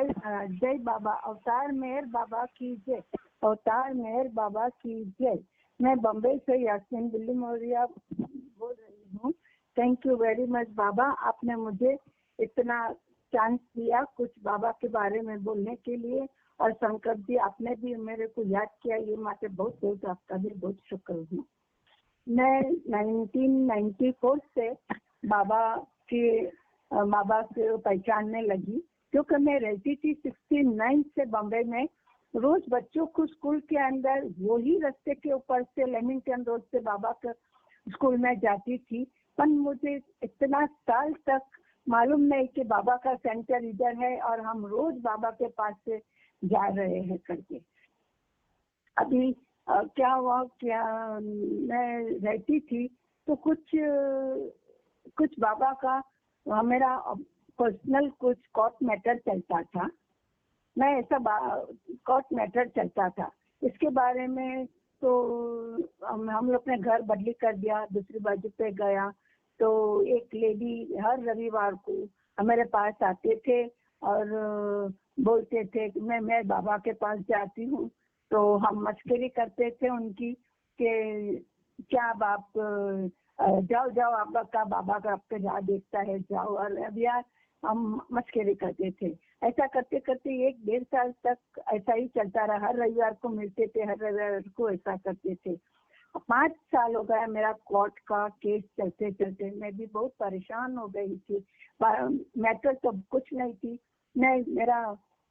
जय बाबा, अवतार मेहर बाबा की जय, अवतार मेहर बाबा की जय। मैं बम्बई से यास्मीन बिल्ली मौर्या बोल रही हूँ। थैंक यू वेरी मच बाबा, आपने मुझे इतना चांस दिया कुछ बाबा के बारे में बोलने के लिए। और शंकर जी, आपने भी मेरे को याद किया, ये माते बहुत बहुत आपका भी बहुत शुक्र हूँ। मैं 1994 से बाबा के पहचानने लगी, क्योंकि मैं रहती थी 69 से बम्बई में। रोज बच्चों को स्कूल के अंदर वही रास्ते के ऊपर से लेमिंगटन रोड से बाबा के स्कूल में जाती थी। पर मुझे इतना साल तक मालूम नहीं कि बाबा का सेंटर इधर है और हम रोज बाबा के पास से जा रहे हैं करके। अभी क्या हुआ, क्या मैं रहती थी तो कुछ बाबा का मेरा पर्सनल कुछ कोर्ट मैटर चलता था। मैं ऐसा कोर्ट मैटर चलता था, इसके बारे में तो हम लोग ने घर बदली कर दिया, दूसरी बाजू पे गया। तो एक लेडी हर रविवार को हमारे पास आते थे और बोलते थे कि मैं बाबा के पास जाती हूँ। तो हम मस्करी करते थे उनकी कि क्या बाप जाओ जाओ, आपका बाबा का आपका राह देखता है, जाओ। और अब यार हम मस्करी करते थे। ऐसा करते करते 1-1.5 साल तक ऐसा ही चलता रहा। हर रविवार को मिलते थे, हर रविवार को ऐसा करते थे। 5 साल हो गया मेरा कोर्ट का केस चलते चलते। मैं भी बहुत परेशान हो गई थी। मैटर तो कुछ नहीं थी।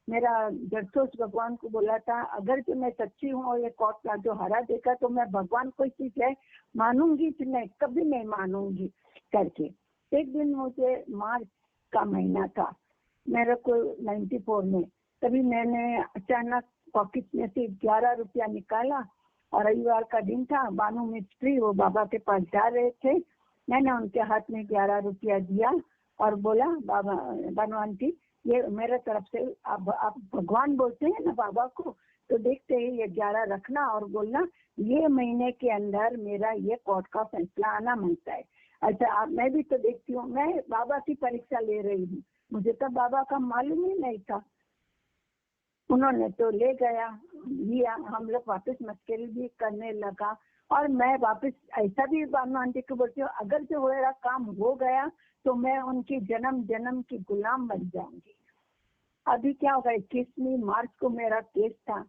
मेरा जरसोस भगवान को बोला था, अगर जो मैं सच्ची हूँ और ये कोर्ट का जो हरा देखा तो मैं भगवान कोई चीज है मानूंगी कि नहीं, कभी नहीं मानूंगी करके। एक दिन मुझे मार्च का महीना था मेरे को 94 में, तभी मैंने अचानक पॉकेट में से 11 रुपया निकाला और रविवार का दिन था। बानू मिस्त्री वो बाबा के पास जा रहे थे। मैंने उनके हाथ में 11 रुपया दिया और बोला, बाबा बानू आंटी, ये मेरे तरफ से आप भगवान बोलते हैं ना बाबा को, तो देखते ही ये 11 रखना और बोलना ये महीने के अंदर मेरा ये कोर्ट का फैसला आना मांगता है। अच्छा, मैं भी तो देखती हूँ, मैं बाबा की परीक्षा ले रही हूँ, मुझे तो बाबा का मालूम ही नहीं था। उन्होंने तो ले लिया। हम लोग वापस मस्करी भी करने लगा और मैं वापस ऐसा भी बानू आंटी को बोलती हूँ, अगर जो मेरा काम हो गया तो मैं उनकी जन्म जन्म की गुलाम बन जाऊंगी। अभी क्या होगा, 21 मार्च को मेरा केस था,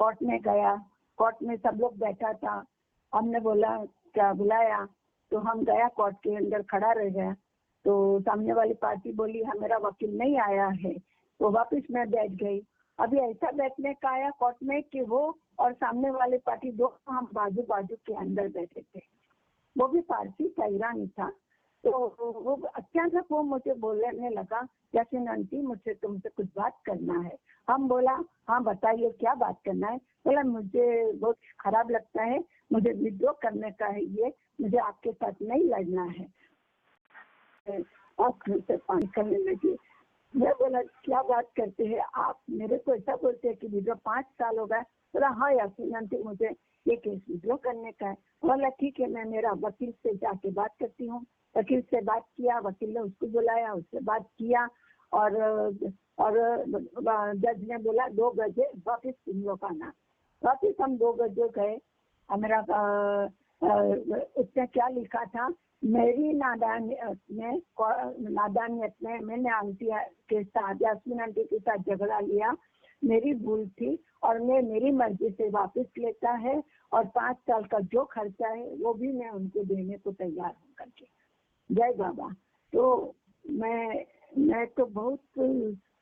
कोर्ट में गया। कोर्ट में सब लोग बैठा था। हमने बोला क्या बुलाया, तो हम गया, कोर्ट के अंदर खड़ा रह गया। तो सामने वाली पार्टी बोली मेरा वकील नहीं आया है, तो वापस मैं बैठ गई। अभी ऐसा बैठने का आया कोर्ट में कि वो और सामने वाले पार्टी दोनों हम बाजू बाजू के अंदर बैठे थे। वो भी फारसी था, ईरानी था। तो वो अचानक वो मुझे बोलने लगा, यास्मीन आंटी मुझे तुमसे कुछ बात करना है। हम बोला हाँ बताइए क्या बात करना है। बोला मुझे बहुत खराब लगता है, मुझे विड्रॉ करने का है, ये मुझे आपके साथ नहीं लड़ना है। आँखों से पानी करने लगी। मैं बोला क्या बात करते हैं आप, मेरे को ऐसा बोलते हैं कि विड्रॉ 5 साल हो गए। बोला हाँ यास्मीन आंटी मुझे ये केस विड्रॉ करने का है। बोला ठीक है, मैं मेरा वकील से जाके बात करती हूँ। वकील से बात किया, वकील ने उसको बुलाया, उससे बात किया और जज ने बोला 2 बजे वापिस तुम लोग आना। वापिस हम 2 बजे गए। मेरा उसने क्या लिखा था, मेरी नादानियत में मैंने आंटी के साथ, यास्मीन आंटी के साथ झगड़ा लिया, मेरी भूल थी और मैं मेरी मर्जी से वापस लेता है और 5 साल का जो खर्चा है वो भी मैं उनको देने को तैयार हूँ करके। जय बाबा। तो मैं तो बहुत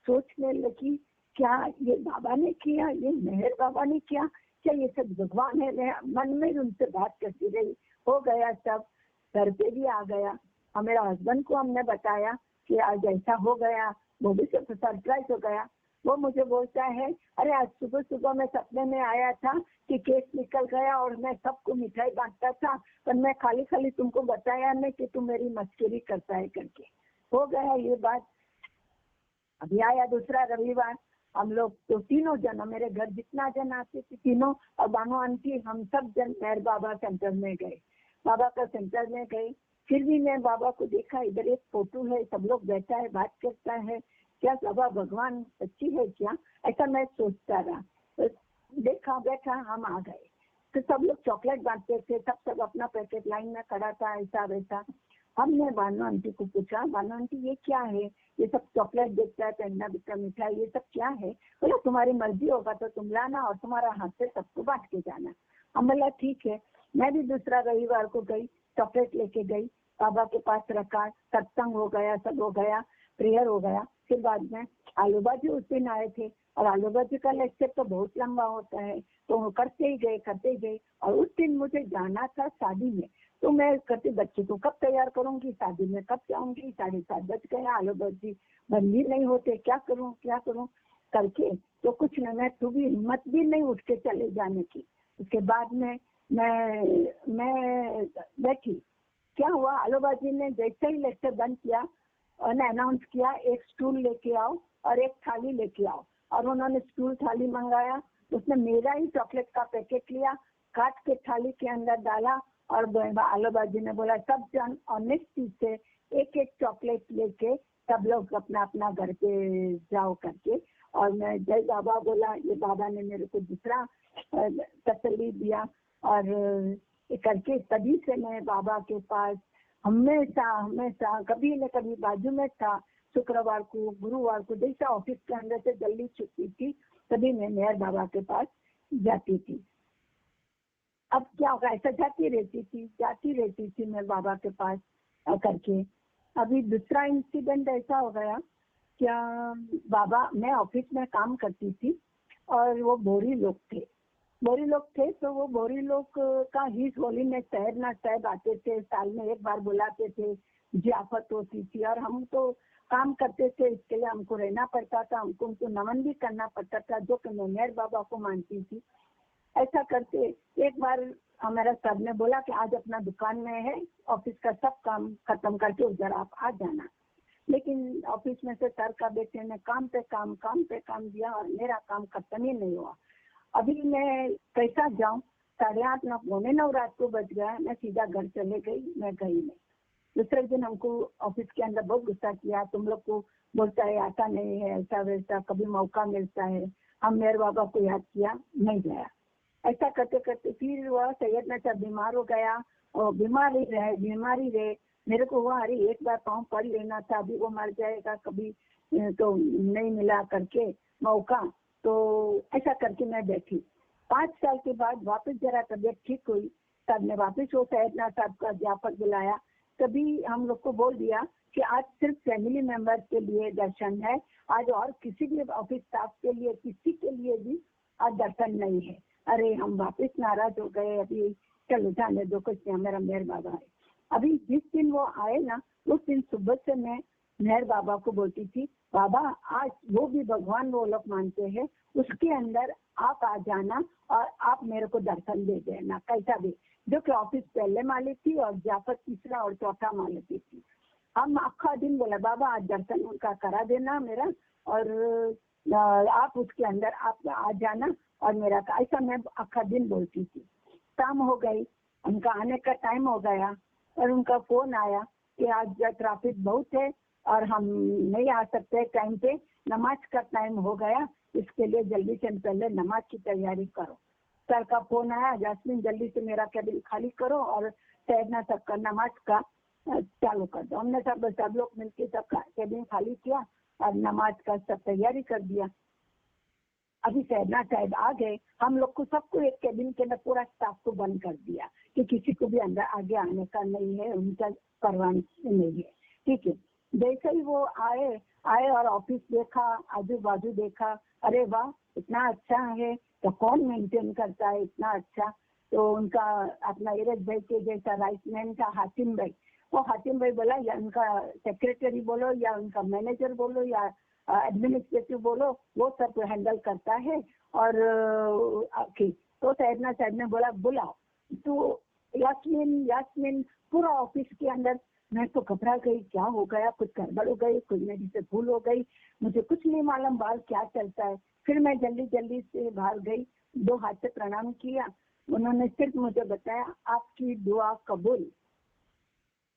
सोचने लगी, क्या ये बाबा ने किया, ये मेहर बाबा ने किया, क्या ये सब भगवान है। मैं मन में उनसे बात करती रही। हो गया सब, घर पे भी आ गया और मेरा हस्बैंड को हमने बताया कि आज ऐसा हो गया। वो भी सब सरप्राइज हो गया। वो मुझे बोलता है, अरे आज सुबह सुबह मैं सपने में आया था कि केस निकल गया और मैं सबको मिठाई बांटता था, पर मैं खाली खाली तुमको बताया नहीं कि तुम मेरी मस्करी करता है करके। हो गया ये बात। अभी आया दूसरा रविवार, हम लोग तो तीनों जन, मेरे घर जितना जन आते थे तीनों और बानू आंटी, हम सब जन मेहर बाबा सेंटर में गए। बाबा का सेंटर में गए, फिर भी मैं बाबा को देखा, इधर एक फोटो है, सब लोग बैठा है, बात करता है। क्या बाबा भगवान सच्ची है क्या, ऐसा मैं सोचता रहा। तो देखा बैठा हम आ गए, तो सब लोग चॉकलेट बांटते थे, सब अपना पैकेट लाइन में खड़ा था, ऐसा वैसा। हमने भानु आंटी को पूछा, भानु आंटी ये क्या है, ये सब चॉकलेट देता है, पेन्ना बिस्ता मिठाई, ये सब क्या है। बोला तुम्हारी मर्जी होगा तो तुम लाना और तुम्हारा हाथ से सबको बांट के जाना। हम बोला ठीक है। मैं भी दूसरा रविवार को गई, चॉकलेट लेके गई, बाबा के पास रखा, सत्संग हो गया, सब हो गया, प्रेयर हो गया। फिर बाद में आलू बाजी उस दिन आए थे, और आलू बाजी का लेक्चर तो बहुत लंबा होता है, तो करते ही गए। और उस दिन मुझे जाना था शादी में, तो मैं करती बच्चे को कब तैयार करूंगी, शादी में कब जाऊंगी, 7:30 बज गए, आलू बाजी बंद ही नहीं होते, क्या करूं करके तो कुछ नहीं, मैं तो भी हिम्मत भी नहीं उठ के चले जाने की। उसके बाद में मैं बैठी। क्या हुआ, आलू बाजी ने जैसे ही लेक्चर बंद किया और अनाउंस किया, एक स्टूल लेके आओ और एक थाली लेके आओ। और उन्होंने स्टूल थाली मंगाया, उसने मेरा ही चॉकलेट का पैकेट लिया, काट के थाली के अंदर डाला, और आलू बाजी ने बोला सब जन ऑनेस्टी से एक एक चॉकलेट लेके सब लोग अपना अपना घर पे जाओ करके। और मैं जय बाबा बोला, ये बाबा ने मेरे को दूसरा तसल्ली दिया। और करके तभी से मैं बाबा के पास हमेशा कभी न कभी बाजू में था। शुक्रवार को, गुरुवार को, जैसे ऑफिस के अंदर से जल्दी छुट्टी थी, तभी मैं मेहर बाबा के पास जाती थी। अब क्या होगा, ऐसा जाती रहती थी मैं बाबा के पास करके। अभी दूसरा इंसिडेंट ऐसा हो गया, क्या बाबा, मैं ऑफिस में काम करती थी और वो बोरी लोग थे, तो वो बोरी लोग का हिज होलीनेस सहरना साहब आते थे, साल में एक बार बुलाते थे, जियाफत होती थी, और हम तो काम करते थे, इसके लिए हमको रहना पड़ता था, हमको उनको नमन भी करना पड़ता था, जो कि मैं मेहर बाबा को मानती थी। ऐसा करते एक बार हमारा सर ने बोला कि आज अपना दुकान में है, ऑफिस का सब काम खत्म करके उधर आप आ जाना। लेकिन ऑफिस में से सर का बेटे ने काम पे काम दिया और मेरा काम खत्म ही नहीं हुआ। अभी मैं कैसा जाऊं, 8:30 9 रात को बज गया, मैं सीधा घर चले गई, मैं गई नहीं। दूसरे दिन हमको ऑफिस के अंदर बहुत गुस्सा किया, तुम लोग को बोलता है आता नहीं है, ऐसा वैसा, कभी मौका मिलता है। हम मेहर बाबा को याद किया, नहीं गया। ऐसा करते करते फिर वह सैयद नशा बीमार हो गया, और बीमारी रहे। मेरे को हुआ अरे एक बार पाँव पड़ लेना था, अभी वो मर जाएगा, कभी तो नहीं मिला करके मौका। तो ऐसा करके मैं बैठी। 5 साल के बाद वापस जरा तबियत ठीक हुई, तब ने वापस वो सैयदना साहब का अध्यापक बुलाया। तभी हम लोग को बोल दिया कि आज सिर्फ फैमिली मेंबर के लिए दर्शन है, आज और किसी भी ऑफिस स्टाफ के लिए, किसी के लिए भी आज दर्शन नहीं है। अरे हम वापस नाराज हो गए, अभी चलो जाने दो, कुछ नहीं, मेरा मेहर बाबा है। अभी जिस दिन वो आए ना, उस दिन सुबह से मैं मेहर बाबा को बोलती थी, बाबा आज वो भी भगवान वो लोग मानते हैं, उसके अंदर आप आ जाना और आप मेरे को दर्शन दे देना कैसा भी। जो कि ऑफिस पहले मालिक थी और जाफर तीसरा और चौथा मालिक थी। हम आखा दिन बोला बाबा आज दर्शन उनका करा देना मेरा, और आप उसके अंदर आप आ जाना और मेरा, ऐसा मैं आखा दिन बोलती थी। शाम हो गई, उनका आने का टाइम हो गया, और उनका फोन आया कि आज ट्रैफिक बहुत है और हम नहीं आ सकते टाइम पे, नमाज का टाइम हो गया, इसके लिए जल्दी से पहले नमाज की तैयारी करो। सर का फोन आया, जास्मिन जल्दी से मेरा कैबिन खाली करो और सैयदना सब का नमाज का चालू कर दो। हमने सब लोग मिलकर सब कैबिन खाली किया और नमाज का सब तैयारी कर दिया। अभी सैयदना साहब आ गए, हम लोग को सबको एक कैबिन के अंदर पूरा स्टाफ को बंद कर दिया कि किसी को भी अंदर आगे आने का नहीं है, उनका परवानगी नहीं है, ठीक है। जैसे ही वो आए और ऑफिस देखा, आजू बाजू देखा, अरे वाह इतना अच्छा है, तो कौन मेंटेन करता है इतना अच्छा। तो उनका अपना इरज भाई के जैसा राइट मैन था हातिम भाई, वो हातिम भाई बोला या उनका सेक्रेटरी बोलो या उनका मैनेजर बोलो या एडमिनिस्ट्रेटिव बोलो, वो सब हैंडल करता है। और तो सैयदना साहब ने बोला बुलाओ। तो यास्मीन पूरा ऑफिस के अंदर, मैं तो घबरा गई, क्या हो गया, कुछ गड़बड़ हो गई, कुछ मेरी से भूल हो गई, मुझे कुछ नहीं मालूम बाहर क्या चलता है। फिर मैं जल्दी से बाहर गई, 2 हाथ से प्रणाम किया। उन्होंने सिर्फ मुझे बताया आपकी दुआ कबूल।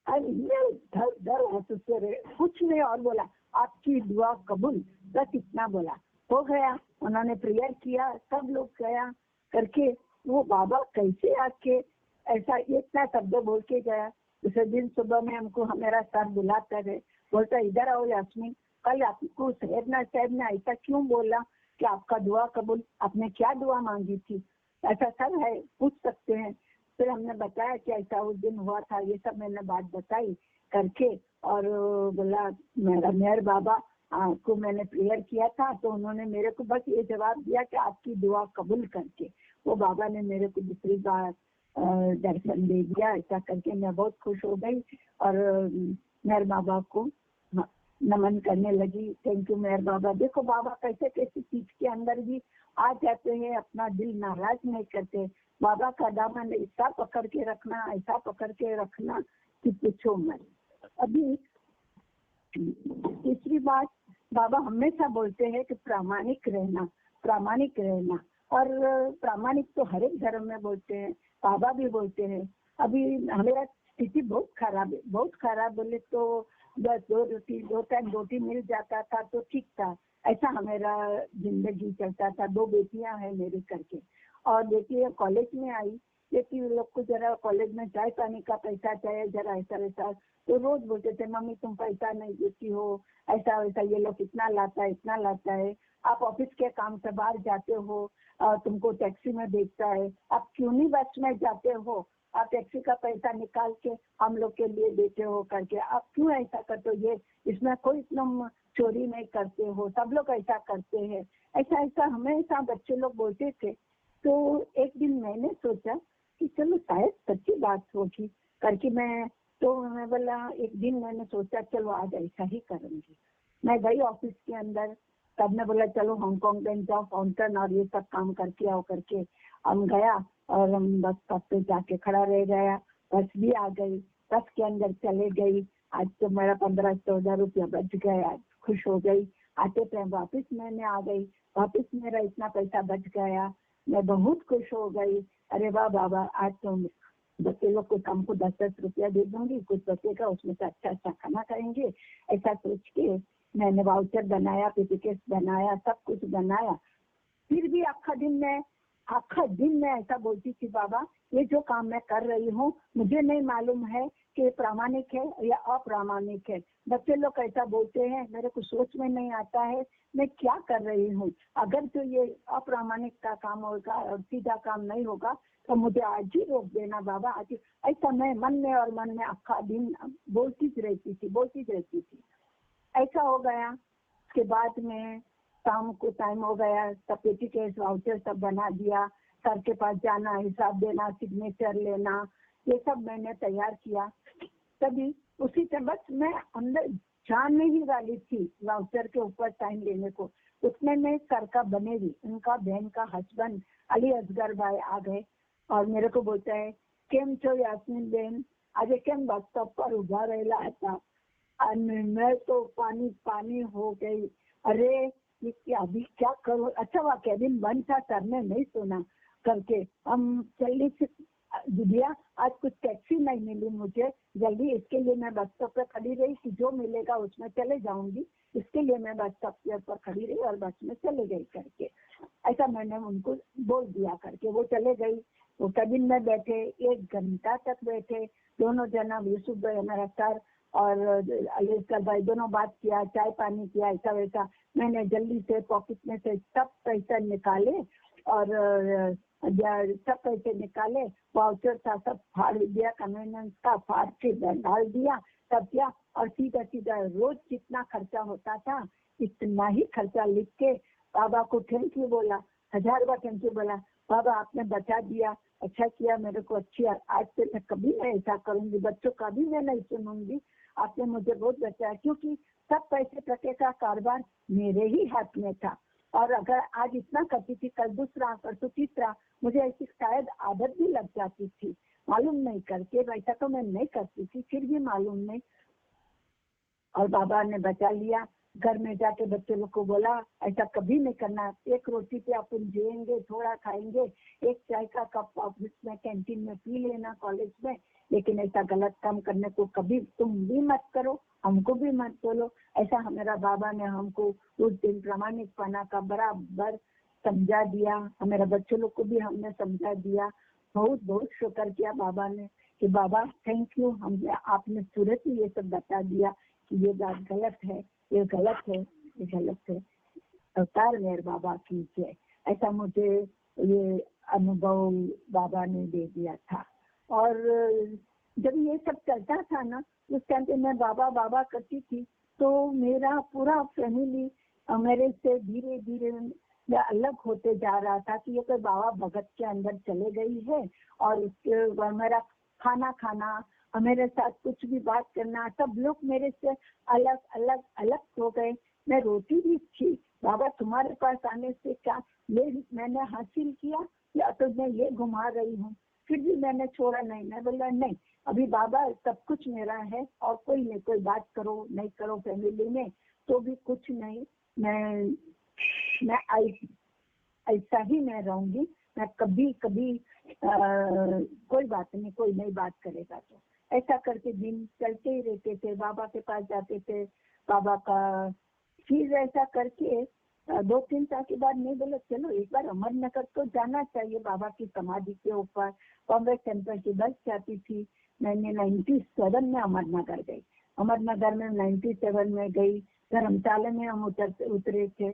डर महसूस करे, कुछ नहीं और बोला आपकी दुआ कबूल, बस इतना बोला, हो गया। उन्होंने प्रेयर किया, सब लोग गया करके, वो बाबा कैसे आके ऐसा इतना शब्द बोल के गया। दूसरे दिन सुबह में हमको मेरा सर बुलाता है, बोलता इधर आओ यास्मीन, कल आपको सैयदना साहब ने ऐसा क्यों बोला कि आपका दुआ कबूल, आपने क्या दुआ मांगी थी, ऐसा सब है, पूछ सकते हैं। फिर हमने बताया कि ऐसा उस दिन हुआ था, ये सब मैंने बात बताई करके। और बोला मेरा मेहर बाबा को मैंने प्रेयर किया था, तो उन्होंने मेरे को बस ये जवाब दिया कि आपकी दुआ कबूल करके वो बाबा ने मेरे को दूसरी बार दर्शन दे दिया। ऐसा करके मैं बहुत खुश हो गई और मेहर बाबा को नमन करने लगी। थैंक यू मेहर बाबा। देखो बाबा कैसे कैसे चीज के अंदर भी आ जाते हैं, अपना दिल नाराज नहीं करते। बाबा का दामन ऐसा पकड़ के रखना, ऐसा पकड़ के रखना कि पूछो मत। अभी तीसरी बात, बाबा हमेशा बोलते हैं कि प्रामाणिक रहना, प्रामाणिक रहना। और प्रामाणिक तो हर एक धर्म में बोलते हैं, बाबा भी बोलते हैं। अभी हमारा स्थिति बहुत खराब है, बहुत खराब बोले तो बस दो टाइम रोटी मिल जाता था तो ठीक था, ऐसा हमारा जिंदगी चलता था। 2 बेटियां हैं मेरे करके, और बेटी कॉलेज में आई, बेटी लोग को जरा कॉलेज में चाय पानी का पैसा चाहिए, जरा ऐसा वैसा, तो रोज बोलते थे मम्मी तुम पैसा नहीं देती हो, ऐसा वैसा, ये लोग इतना लाता है इतना लाता है, आप ऑफिस के काम से बाहर जाते हो, तुमको टैक्सी में भेजता है, आप क्यों नहीं बस में जाते हो, आप टैक्सी का पैसा निकाल के हम लोग के लिए देते हो करके, आप क्यों ऐसा करते हो, ये इसमें कोई तुम चोरी नहीं करते हो, सब लोग ऐसा करते हैं, ऐसा ऐसा हमेशा बच्चे लोग बोलते थे। तो एक दिन मैंने सोचा कि चलो शायद सच्ची बात होगी करके मैं बोला, एक दिन मैंने सोचा चलो आज ऐसा ही करूंगी। मैं गई ऑफिस के अंदर, तब ने बोला चलो हांगकांग बैंक जाओ, फाउंटेन और ये सब काम करके आओ करके हम गया और हम बस स्टॉप पे जाके खड़ा रह गया। बस भी आ गई, बस के अंदर चले गई। आज तो मेरा 15-14 रुपया बच गया, खुश हो गई। आते टाइम वापिस मैंने आ गई, वापिस मेरा इतना पैसा बच गया, मैं बहुत खुश हो गई। अरे वाह बाबा, आज तो बच्चे लोग को हमको 10-10 रुपया दे दूंगी, कुछ बचेगा उसमें से अच्छा अच्छा खाना खाएंगे, ऐसा सोच के मैंने वाउचर बनाया, पीपीकेस बनाया, सब कुछ बनाया। फिर भी आखा दिन मैं ऐसा बोलती थी, बाबा ये जो काम मैं कर रही हूँ मुझे नहीं मालूम है कि प्रामाणिक है या अप्रामाणिक है। बच्चे लोग ऐसा बोलते हैं, मेरे को सोच में नहीं आता है मैं क्या कर रही हूँ। अगर तो ये अप्रामाणिक का काम होगा और सीधा काम नहीं होगा तो मुझे आज ही रोक देना बाबा, आज। ऐसा मैं मन में और मन में आखा दिन बोलती रहती थी। ऐसा हो गया। उसके बाद में शाम को टाइम हो गया, सब पेटी के वाउचर सब बना दिया, सर के पास जाना, हिसाब देना, सिग्नेचर लेना, ये सब मैंने तैयार किया। तभी उसी से बस मैं अंदर जाने ही वाली थी वाउचर के ऊपर साइन लेने को, उतने में सर का बनेवी, उनका बहन का हस्बैंड अली असगर भाई आ गए और मेरे को बोलता है केम छो यास्मीन बेन, आज केम बस स्टॉप पर उभा रहेला था। मैं तो पानी हो गई। अरे ये अभी क्या करूं, अच्छा वह केबिन बंद था, सर ने नहीं सुना करके हम जल्दी से दिया। आज कुछ टैक्सी नहीं मिली मुझे जल्दी, इसके लिए मैं बस स्टॉप पर खड़ी रही कि जो मिलेगा उसमें चले जाऊंगी, इसके लिए मैं बस स्टॉप पर खड़ी रही और बस में चले गई करके, ऐसा मैंने उनको बोल दिया करके। वो चले गई, वो केबिन में बैठे, 1 घंटा तक बैठे दोनों जना, यूसुफ भाई हमारा सर और अलीसर भाई, दोनों बात किया, चाय पानी किया, ऐसा वैसा। मैंने जल्दी से पॉकेट में से सब पैसे निकाले और सब पैसे निकाले, वाउचर था सब फाड़ दिया, कन्वीनियंस का फाड़ के डाल दिया, तब क्या। और सीधा सीधा रोज जितना खर्चा होता था इतना ही खर्चा लिख के बाबा को थैंक यू बोला, 1000 बार थैंक यू बोला। बाबा आपने बचा दिया, अच्छा किया मेरे को, अच्छी, आज से मैं कभी नहीं ऐसा करूंगी, बच्चों का भी मैं नहीं सुनूंगी, आपने मुझे बहुत बचाया। क्योंकि सब पैसे टके का कारोबार मेरे ही हाथ में था, और अगर आज इतना करती थी कल दूसरा, परसों तीसरा, मुझे ऐसी शायद आदत भी लग जाती थी, मालूम नहीं करके। वैसा तो मैं नहीं करती थी, फिर भी मालूम नहीं, और बाबा ने बचा लिया। घर में जाके बच्चे लोग को बोला ऐसा कभी नहीं करना, एक रोटी पे अपन जिएंगे, थोड़ा खाएंगे, एक चाय का कप ऑफिस में कैंटीन में पी लेना कॉलेज में, लेकिन ऐसा गलत काम करने को कभी तुम भी मत करो, हमको भी मत बोलो। ऐसा हमारा बाबा ने हमको उस दिन प्रामाणिकपना का बराबर समझा दिया, हमारे बच्चों लोग को भी हमने समझा दिया। बहुत बहुत शुक्र किया बाबा ने कि बाबा थैंक यू, हम आपने तुरंत ही ये सब बता दिया कि ये बात गलत है, ये गलत है, ये गलत है। अवतार मेहर बाबा की जय। ऐसा मुझे ये अनुभव बाबा ने दे दिया था। और जब ये सब चलता था ना, उस टाइम पे मैं बाबा बाबा करती थी, तो मेरा पूरा फैमिली मेरे से धीरे धीरे अलग होते जा रहा था कि ये कोई बाबा भगत के अंदर चले गई है, और उसके मेरा खाना खाना, मेरे साथ कुछ भी बात करना, सब लोग मेरे से अलग अलग अलग हो गए। मैं रोती भी थी, बाबा तुम्हारे पास आने से क्या ये मैंने हासिल किया, या तो मैं ये घुमा रही हूँ। फिर भी मैंने छोड़ा नहीं, मैं बोला नहीं, अभी बाबा सब कुछ मेरा है, और कोई नहीं, कोई बात करो नहीं करो फैमिली में तो भी कुछ नहीं, मैं ऐसा ही मैं रहूंगी। मैं कभी कभी कोई बात नहीं, कोई नहीं बात करेगा तो। ऐसा करके दिन चलते ही रहते थे, बाबा के पास जाते थे, बाबा का फिर ऐसा करके 2-3 साल के बाद नहीं बोले चलो एक बार अमरनगर तो जाना चाहिए बाबा की समाधि के ऊपर। कांग्रेस सेंटर की बस जाती थी, मैंने 97 में अमरनगर गई, अमरनगर में 97 में गई। धर्मशाला में हम उतरे थे,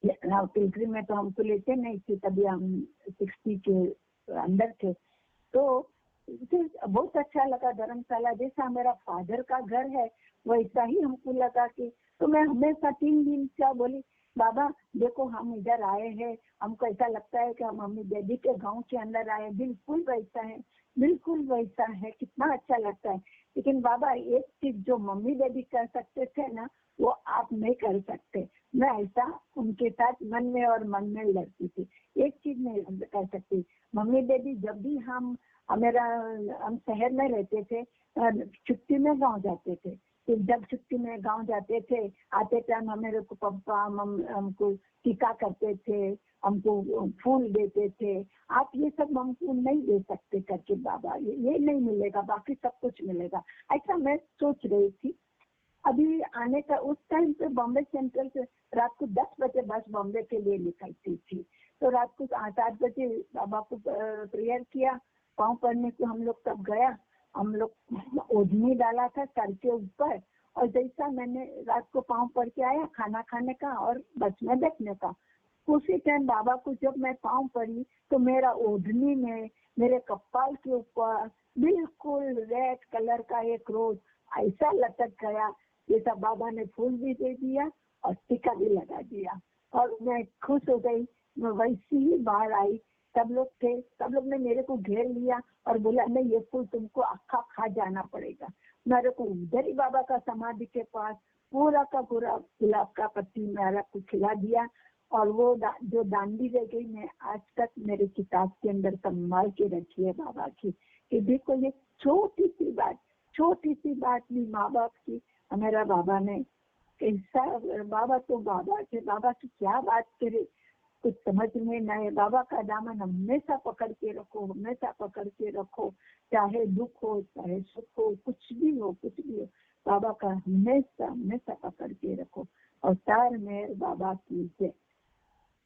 पिलग्री में तो हमको लेते नहीं थे, तभी हम 60 के अंदर थे। तो बहुत अच्छा लगा धर्मशाला, जैसा मेरा फादर का घर है वैसा ही हमको लगा कि, तो मैं हमेशा 3 दिन क्या बोली, बाबा देखो हम इधर आए हैं, हमको ऐसा लगता है कि हम मम्मी डैडी के गांव के अंदर आए, बिल्कुल वैसा है, बिल्कुल वैसा है, कितना अच्छा लगता है। लेकिन बाबा एक चीज जो मम्मी डैडी कर सकते थे ना, वो आप नहीं कर सकते। मैं ऐसा उनके साथ मन में और मन में लड़ती थी। एक चीज नहीं कर सकती, मम्मी डैडी जब भी हम शहर में रहते थे, छुट्टी में गांव जाते थे, फिर जब छुट्टी में गांव जाते थे, आते टाइम मेरे को पापा हमको टीका करते थे, हमको फूल देते थे। आप ये सब हमको नहीं दे सकते करके बाबा, ये नहीं मिलेगा, बाकी सब कुछ मिलेगा, ऐसा मैं सोच रही थी। अभी आने का उस टाइम पे बॉम्बे सेंट्रल से रात को 10 बजे बस बॉम्बे के लिए निकलती थी, तो रात को 8 बजे बाबा को प्रेयर किया, पाँव पड़ने को हम लोग तब गया, हम लोग ओढ़नी डाला था सर के ऊपर, और जैसा मैंने रात को पाँव पड़ के आया खाना खाने का और बस में बैठने का, उसी टाइम बाबा को जब मैं पाँव पड़ी तो मेरा ओढ़नी में मेरे कपाल के ऊपर बिल्कुल रेड कलर का एक रोज ऐसा लटक गया, जैसा बाबा ने फूल भी दे दिया और टीका भी लगा दिया, और मैं खुश हो गई। मैं वैसी ही बाहर आई, सब लोग थे, सब लोग ने मेरे को घेर लिया और बोला नहीं ये फूल तुमको अक्खा खा जाना पड़ेगा। मेरे को उधर ही बाबा का समाधि के पास पूरा का पूरा गुलाब का पत्ती मेरा को खिला दिया, और वो जो दांडी रह गई मैं आज तक मेरे किताब के अंदर संभाल के रखी है बाबा की, कि देखो ये छोटी सी बात भी माँ बाप की, हमारा बाबा ने कैसा, बाबा तो बाबा थे, बाबा की क्या बात करे, कुछ समझ में न आए। बाबा का दामन हमेशा पकड़ के रखो, हमेशा पकड़ के रखो, चाहे दुख हो चाहे सुख हो, कुछ भी हो, बाबा का हमेशा पकड़ के रखो। अवतार मेहर बाबा की जय।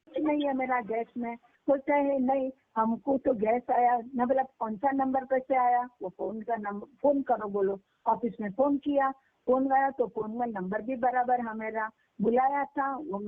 नहीं है मेरा गैस में, सोचा है नहीं हमको तो गैस आया न, बोला कौन सा नंबर पर से आया, वो फोन करो बोलो, ऑफिस में फोन किया, फोन आया तो फोन में नंबर भी बराबर हमारा बुलाया था, वो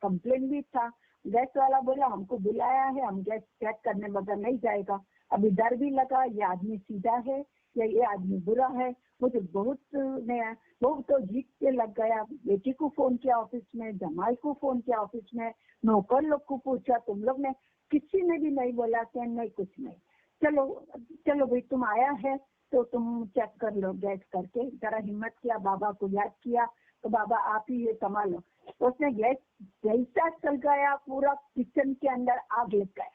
कंप्लेन भी था, गैस वाला बोला हमको बुलाया है, हम गैस चेक करने बगैर नहीं जाएगा। अभी डर भी लगा ये आदमी सीधा है या ये आदमी बुरा है, मुझे बहुत नया बहुत तो जीत के लग गया। बेटी को फोन किया ऑफिस में, जमाई को फोन किया ऑफिस में, नौकर लोग को पूछा, तुम लोग ने, किसी ने भी नहीं बोला कि नहीं कुछ नहीं, चलो भाई तुम आया है तो तुम चेक कर लो गैस करके। जरा हिम्मत किया, बाबा को याद किया, तो बाबा आप ही ये संभालो। उसने गैस जैसा चल गया, पूरा किचन के अंदर आग लग गया,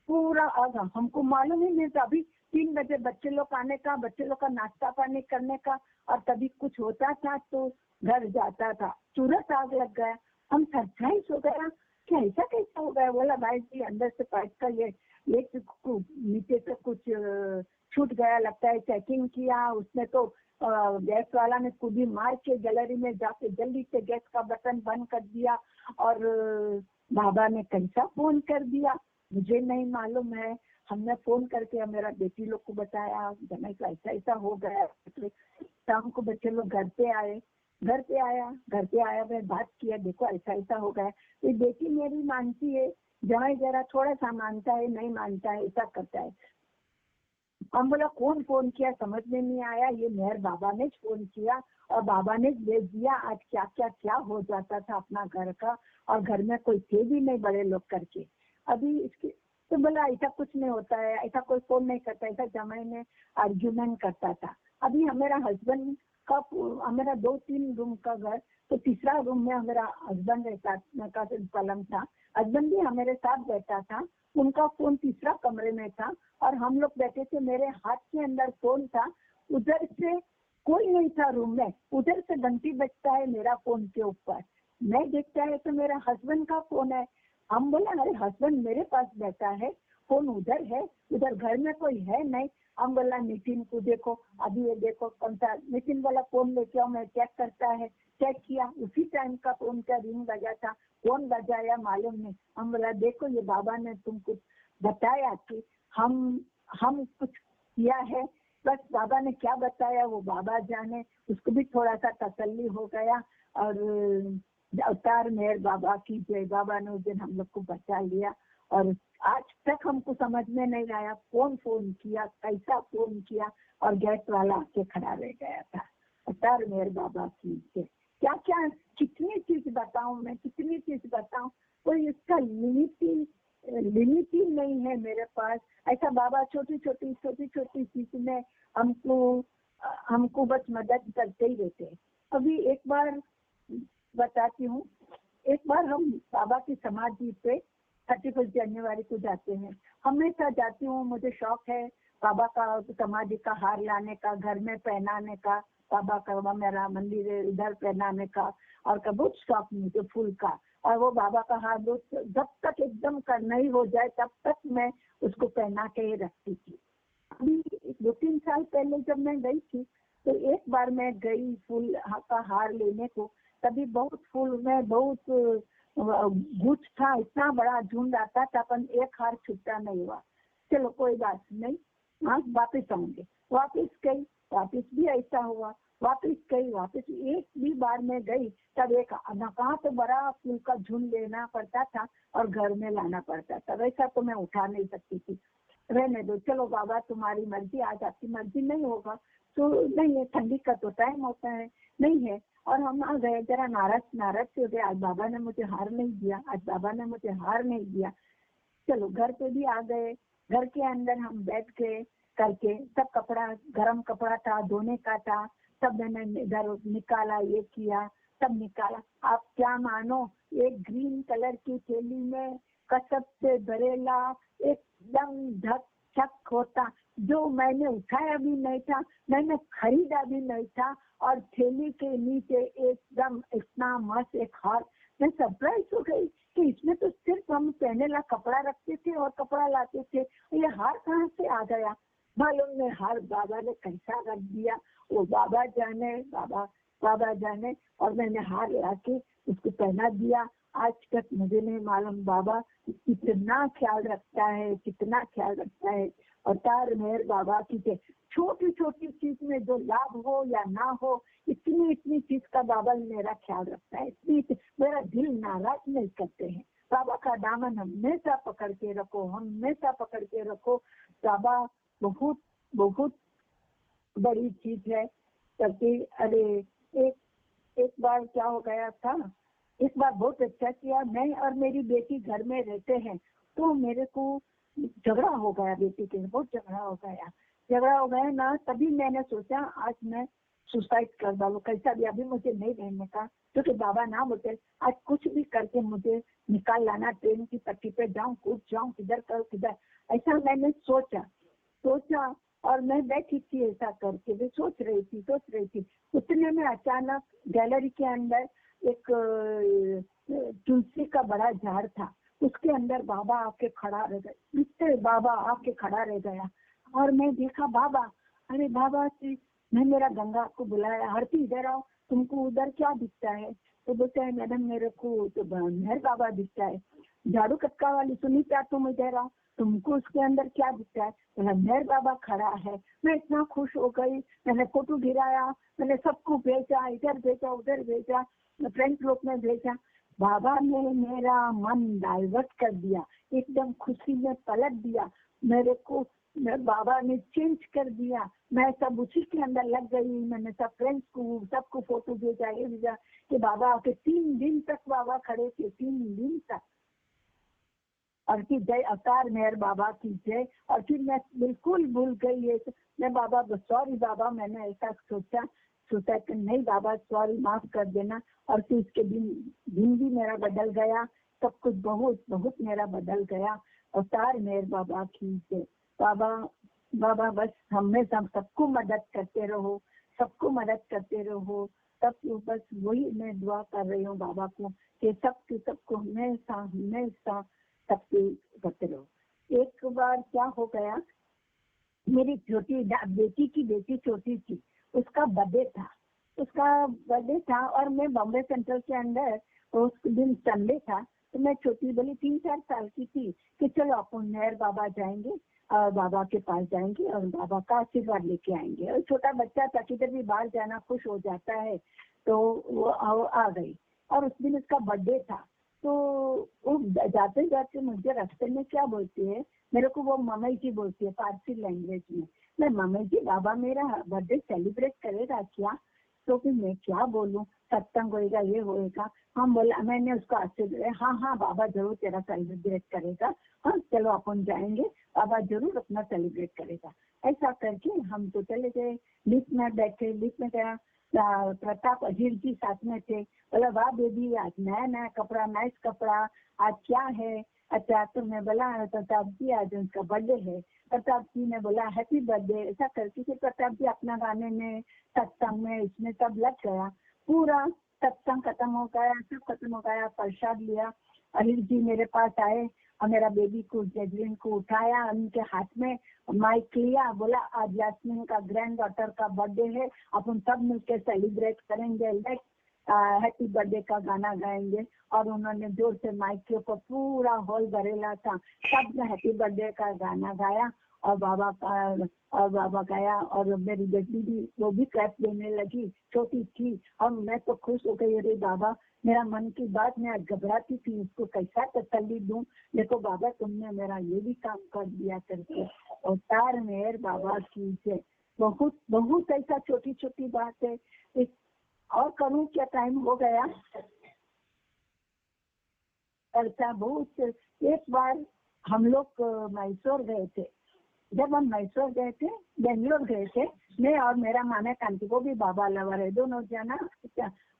पूरा आग, हमको मालूम ही नहीं था। अभी 3 बजे बच्चे लोग आने का, बच्चे लोग का नाश्ता पानी करने का, और तभी कुछ होता था तो घर जाता था, तुरंत आग लग गया। हम सरप्राइज हो गया कि ऐसा कैसा हो गया। बोला भाई जी अंदर से पाइप का ये नीचे से कुछ छूट गया लगता है, चेकिंग किया उसने तो गैस वाला ने कुदी मार के गैलरी में जाके जल्दी से गैस का बटन बंद कर दिया। और बाबा ने कैसा फोन कर दिया मुझे नहीं मालूम है। हमने फोन करके मेरा बेटी लोग को बताया, जमाई को ऐसा ऐसा हो गया। शाम को बच्चे लोग घर पे आया, मैं बात किया, देखो ऐसा ऐसा हो गया। तो बेटी मेरी मानती है, जमाई जरा थोड़ा सा मानता है, नहीं मानता है, ऐसा करता है। हम बोला कौन फोन किया, समझ में नहीं आया। ये मेहर बाबा ने फोन किया और बाबा ने भेज दिया। आज क्या क्या क्या हो जाता था अपना घर का, और घर में कोई थे भी नहीं बड़े लोग करके। अभी इसके तो बोला ऐसा कुछ नहीं होता है, ऐसा कोई फोन नहीं करता, ऐसा जमाई में आर्ग्यूमेंट करता था। अभी हमारा हस्बैंड का, हमारा 2-3 रूम का घर, तो तीसरा रूम में हमारा हस्बैंड रहता का पलंग था। हस्बैंड भी हमारे साथ बैठा था, उनका फोन तीसरा कमरे में था और हम लोग बैठे थे। मेरे हाथ के अंदर फोन था, उधर से कोई नहीं था रूम में, उधर से घंटी बजता है मेरा फोन के ऊपर। मैं देखता है तो मेरा हस्बैंड का फोन है। हम बोला अरे हस्बैंड मेरे पास बैठा है, फोन उधर है, उधर घर में कोई है नहीं। हम बोला नितिन को देखो, अभी ये देखो कौन सा। नितिन वाला फोन लेके आओ, मैं चेक करता है। चेक किया, उसी टाइम का फोन का रिंग बजा था। कौन बजाया मालूम नहीं। हम बोला देखो ये बाबा ने तुमको बताया कि हम कुछ किया है, बस बाबा ने क्या बताया वो बाबा जाने। उसको भी थोड़ा सा तसल्ली हो गया। और अवतार मेहर बाबा की जय। बाबा ने उस दिन हम लोग को बचा लिया। और आज तक हमको समझ में नहीं आया कौन फोन किया, कैसा फोन किया, और गैस वाला आके खड़ा रह गया था। अवतार मेहर बाबा की जय। क्या क्या कितनी चीज बताऊं मैं, कितनी चीज बताऊं, कोई इसका लिमिट ही नहीं है मेरे पास। ऐसा बाबा छोटी छोटी चीज में हमको बस मदद करते ही रहते हैं। अभी एक बार बताती हूँ, एक बार हम बाबा की समाधि पे 31 जनवरी को जाते हैं। हमेशा जाती हूँ, मुझे शौक है बाबा का समाधि का हार लाने का, घर में पहनाने का। बाबा का मेरा मंदिर है, इधर पहनाने का, और का बहुत शौक मुझे फूल का। और वो बाबा का हार जब तक एकदम नहीं हो जाए तब तक मैं उसको पहना के ही रखती थी। अभी 2-3 साल पहले जब मैं गई थी, तो एक बार मैं गई फूल का हार लेने को। तभी बहुत फूल में बहुत गुच्छ था, इतना बड़ा झुंड आता था, पर एक हार छुट्टा नहीं हुआ। चलो कोई बात नहीं, हाँ वापिस आऊंगे। वापिस भी ऐसा हुआ। वापिस एक भी बार में गई तब एक कहाँ तो बड़ा फूल का झुंड लेना पड़ता था और घर में लाना पड़ता था। वैसा तो मैं उठा नहीं सकती थी। रहने दो, चलो बाबा तुम्हारी मर्जी, आज आपकी मर्जी नहीं होगा तो नहीं है। ठंडी का तो टाइम होता है, नहीं है। और हम आ गए, जरा नाराज हो गए, आज बाबा ने मुझे हार नहीं दिया। चलो घर पे भी आ गए। घर के अंदर हम बैठ के करके सब कपड़ा, गरम कपड़ा था, धोने का था, सब मैंने इधर निकाला, ये किया, सब निकाला। आप क्या मानो, एक ग्रीन कलर की थैली में कसब से भरेला एकदम धक चक होता, जो मैंने उठाया भी नहीं था, मैंने खरीदा भी नहीं था। और थैली के नीचे एकदम इतना मस्त एक हार। मैं सरप्राइज हो गई कि इसमें तो सिर्फ हम पहने ला कपड़ा रखते थे और कपड़ा लाते थे, ये हार कहाँ से आ गया। मालूम नहीं हार बाबा ने कैसा रख दिया, वो बाबा जाने। और मैंने हार लाके उसको पहना दिया। आज तक मुझे नहीं मालूम बाबा कितना ख्याल रखता है। और तार मेहर बाबा की छोटी छोटी चीज में जो लाभ हो या ना हो, इतनी चीज का बाबा मेरा ख्याल रखता है। इतनी मेरा दिल नाराज नहीं करते हैं। बाबा का दामन हमेशा पकड़ के रखो। बाबा बहुत बहुत बड़ी चीज है करके। अरे एक बार क्या हो गया था, इस बार बहुत अच्छा किया। मैं और मेरी बेटी घर में रहते हैं, तो मेरे को झगड़ा हो गया, बेटी के बहुत झगड़ा हो गया ना। तभी मैंने सोचा आज मैं सुसाइड कर डालूं, कैसा भी। अभी मुझे नहीं रहने का, क्योंकि बाबा ना बोलते आज कुछ भी करके मुझे निकाल लाना, ट्रेन की पट्टी पे जाऊं, कूद जाऊं, किधर, ऐसा मैंने सोचा। और मैं बैठी थी ऐसा करके, वे सोच रही थी। उतने में अचानक गैलरी के अंदर एक तुलसी का बड़ा झाड़ था, उसके अंदर बाबा आके खड़ा रह गए। बाबा आके खड़ा रह गया और मैं देखा बाबा, अरे बाबा से मैं मेरा गंगा को बुलाया, आरती इधर आओ, तुमको उधर क्या दिखता है? तो बोलते है मैडम मेरे को तो मेहर बाबा दिखता है। झाड़ू कटका वाली सुनीता तुम इधर आओ, तुमको उसके अंदर क्या दिखता है? बोला मेहर बाबा खड़ा है। मैं इतना खुश हो गई, मैंने फोटो गिराया, मैंने सबको भेजा, इधर भेजा उधर भेजा, फ्रेंड ग्रुप में भेजा। बाबा ने मेरा मन डाइवर्ट कर दिया, एकदम खुशी में पलट दिया मेरे को। बाबा ने चेंज कर दिया, मैं सब उसी के अंदर लग गई। मैंने सब फ्रेंड्स को सबको फोटो भेजा, ये भेजा कि बाबा आके 3 दिन तक बाबा खड़े थे, 3 दिन तक। और की जय अवतार मेहर बाबा की जय। और फिर मैं बिल्कुल भूल गई ये, मैं बाबा सॉरी बाबा, मैंने ऐसा सोचा कि नहीं बाबा सॉरी, माफ कर देना। और फिर उसके दिन भी मेरा बदल गया, सब कुछ बहुत मेरा बदल गया। अवतार मेहर बाबा की जय। बाबा बस हमेशा सबको मदद करते रहो, सब बस वही मैं दुआ कर रही हूँ बाबा को कि सबको हमेशा सबके करते रहो। एक बार क्या हो गया, मेरी छोटी बेटी की बेटी छोटी थी, उसका बर्थडे था और मैं बॉम्बे सेंट्रल के अंदर, उस दिन संडे था, तो मैं छोटी बोली 3-4 साल की थी कि चलो अपन मेहर बाबा जाएंगे और बाबा के पास जाएंगे और बाबा का आशीर्वाद लेके आएंगे। और छोटा बच्चा था, किधर भी बाहर जाना खुश हो जाता है, तो वो आ गई। और उस दिन उसका बर्थडे था, तो वो जाते जाते मुझे रास्ते में क्या बोलती है, मेरे को वो मम्मी जी बोलती है फारसी लैंग्वेज में। मैं मम्मी जी बाबा मेरा बर्थडे सेलिब्रेट करेगा क्या? तो फिर मैं क्या बोलूं, सत्संग होएगा, ये होएगा। हम बोला, मैंने उसको आशीर्वाद, हाँ बाबा जरूर तेरा सेलिब्रेट करेगा, हाँ चलो अपन जाएंगे, बाबा जरूर अपना सेलिब्रेट करेगा। ऐसा करके हम तो चले गए, लिफ्ट में बैठे, लिफ्ट में गया, प्रताप अजीर जी साथ में थे। बोला वाह बेबी आज नया कपड़ा, नाइस कपड़ा, आज क्या है? अच्छा तो मैं बोला प्रताप जी आज उनका बर्थडे है। प्रताप जी ने बोला हैप्पी बर्थडे। ऐसा करके फिर प्रताप जी अपना गाने में, सत्संग में, इसमें सब लग गया। पूरा सत्संग खत्म हो गया, प्रसाद लिया। अनिल जी मेरे पास आए और मेरा बेबी को, जेजलिन को उठाया, उनके हाथ में माइक लिया, बोला आज यास्मीन का ग्रैंड डॉटर का बर्थडे है, अपन सब मिलकर सेलिब्रेट करेंगे, हैप्पी बर्थडे का गाना गाएंगे। और उन्होंने जोर से माइक के ऊपर, पूरा हॉल भरेला था, सब ने हैप्पी बर्थडे का गाना गाया और बाबा गाया। और मेरी बेटी भी, वो भी क्लैप देने लगी, छोटी थी। और मैं तो खुश हो गई, अरे बाबा मेरा मन की बात, मैं घबराती थी उसको कैसा तसल्ली दूं, देखो बाबा तुमने मेरा ये भी काम कर दिया करके। अवतार मेहर बाबा की जय। बहुत ऐसा छोटी बात है। और करूं क्या, टाइम हो गया। ऐसा बहुत, एक बार हम लोग मैसूर गए थे। जब हम मैसूर गए थे, बेंगलोर गए थे, मैं और मेरा मामा कांति को भी बाबा लवर है, दोनों जना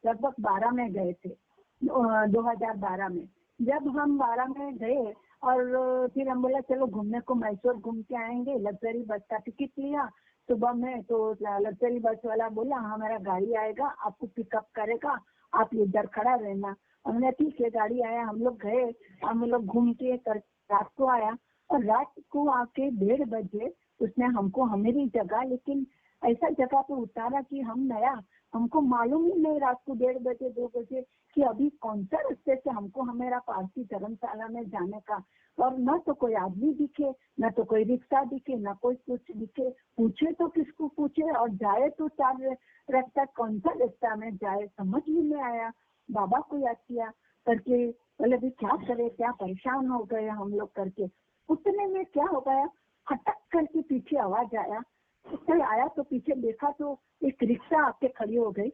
लगभग 12 में गए थे, 2012 में। जब हम 12 में गए और फिर हम बोला चलो घूमने को मैसूर घूम के आएंगे, लग्जरी बस का टिकट लिया सुबह में। तो लग्जरी बस वाला बोला हमारा गाड़ी आएगा, आपको पिकअप करेगा, आप इधर खड़ा रहना। हमने ठीक है, गाड़ी आया, हम लोग गए, हम लोग घूम के रात को आया। और रात को आके 1:30 बजे उसने हमको हमारी जगह, लेकिन ऐसा जगह पे उतारा कि हमको मालूम ही नहीं रात को 1:30 बजे 2 बजे कि अभी कौन सा रास्ते से हमको हमारा पारसी धर्मशाला में जाने का। और न तो कोई आदमी दिखे, न तो कोई रिक्शा दिखे, न कोई कुछ दिखे। पूछे तो किसको पूछे, और जाए तो 4 रास्ता, कौन सा रास्ता में जाए समझ ही नहीं आया। बाबा को याद किया करके, बोले भी क्या करे, क्या परेशान हो गए हम लोग करके। उतने में क्या हो गया, खटक करके पीछे आवाज आया। आया तो पीछे देखा तो एक रिक्शा आके खड़ी हो गई।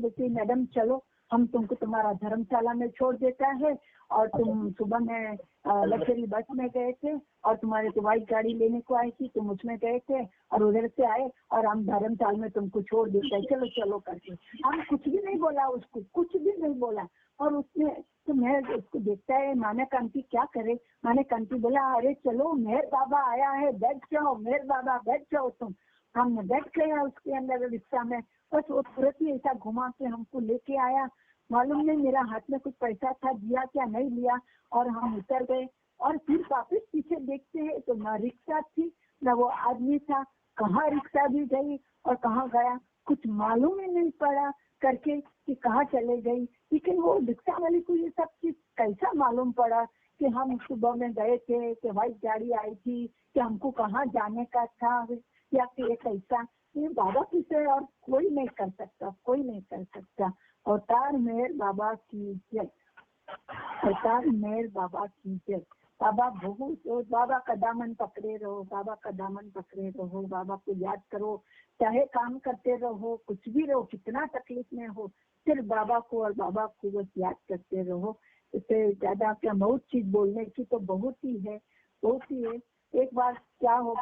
बोलती मैडम चलो, हम तुमको तुम्हारा धर्मशाला में छोड़ देता है, और तुम सुबह में लग्जरी बस में गए थे और तुम्हारे तो व्हाइट गाड़ी लेने को आई थी, तुम उसमें गए थे और उधर से आए और हम धर्मशाला में तुमको छोड़ देते हैं, चलो करके। हम कुछ भी नहीं बोला उसको, कुछ भी नहीं बोला। और उसने तो मैं उसको देखता है, मानक आंटी क्या करे। मानक आंटी बोला, अरे चलो मेहर बाबा आया है, बैठ जाओ, मेहर बाबा बैठ जाओ तुम। हम बैठ गए उसके अंदर रिक्शा में। बस वो तुरंत ही ऐसा घुमा के हमको लेके आया। मालूम नहीं मेरा हाथ में कुछ पैसा था, दिया क्या नहीं लिया, और हम उतर गए। और फिर वापस पीछे देखते हैं तो ना रिक्शा थी ना वो आदमी था। कहाँ रिक्शा भी गई और कहाँ गया कुछ मालूम ही नहीं पड़ा करके कि कहाँ चले गई। लेकिन वो रिक्शा वाली को ये सब चीज कैसा मालूम पड़ा कि हम सुबह में गए थे, कि व्हाइट गाड़ी आई थी, कि हमको कहाँ जाने का था, या कि ये कैसा। ये बाबा की से और कोई नहीं कर सकता, कोई नहीं कर सकता। अवतार मेहर बाबा की जय, अवतार मेहर बाबा की जय। बाबा बहुत, बाबा का दामन पकड़े रहो, बाबा का दामन पकड़े रहो, बाबा को याद करो। चाहे काम करते रहो, कुछ भी रहो, कितना तकलीफ में हो, सिर्फ बाबा को और बाबा को बस याद करते रहो। इससे ज्यादा क्या बहुत चीज बोलने की तो बहुत ही है, बहुत ही है। एक बार क्या हो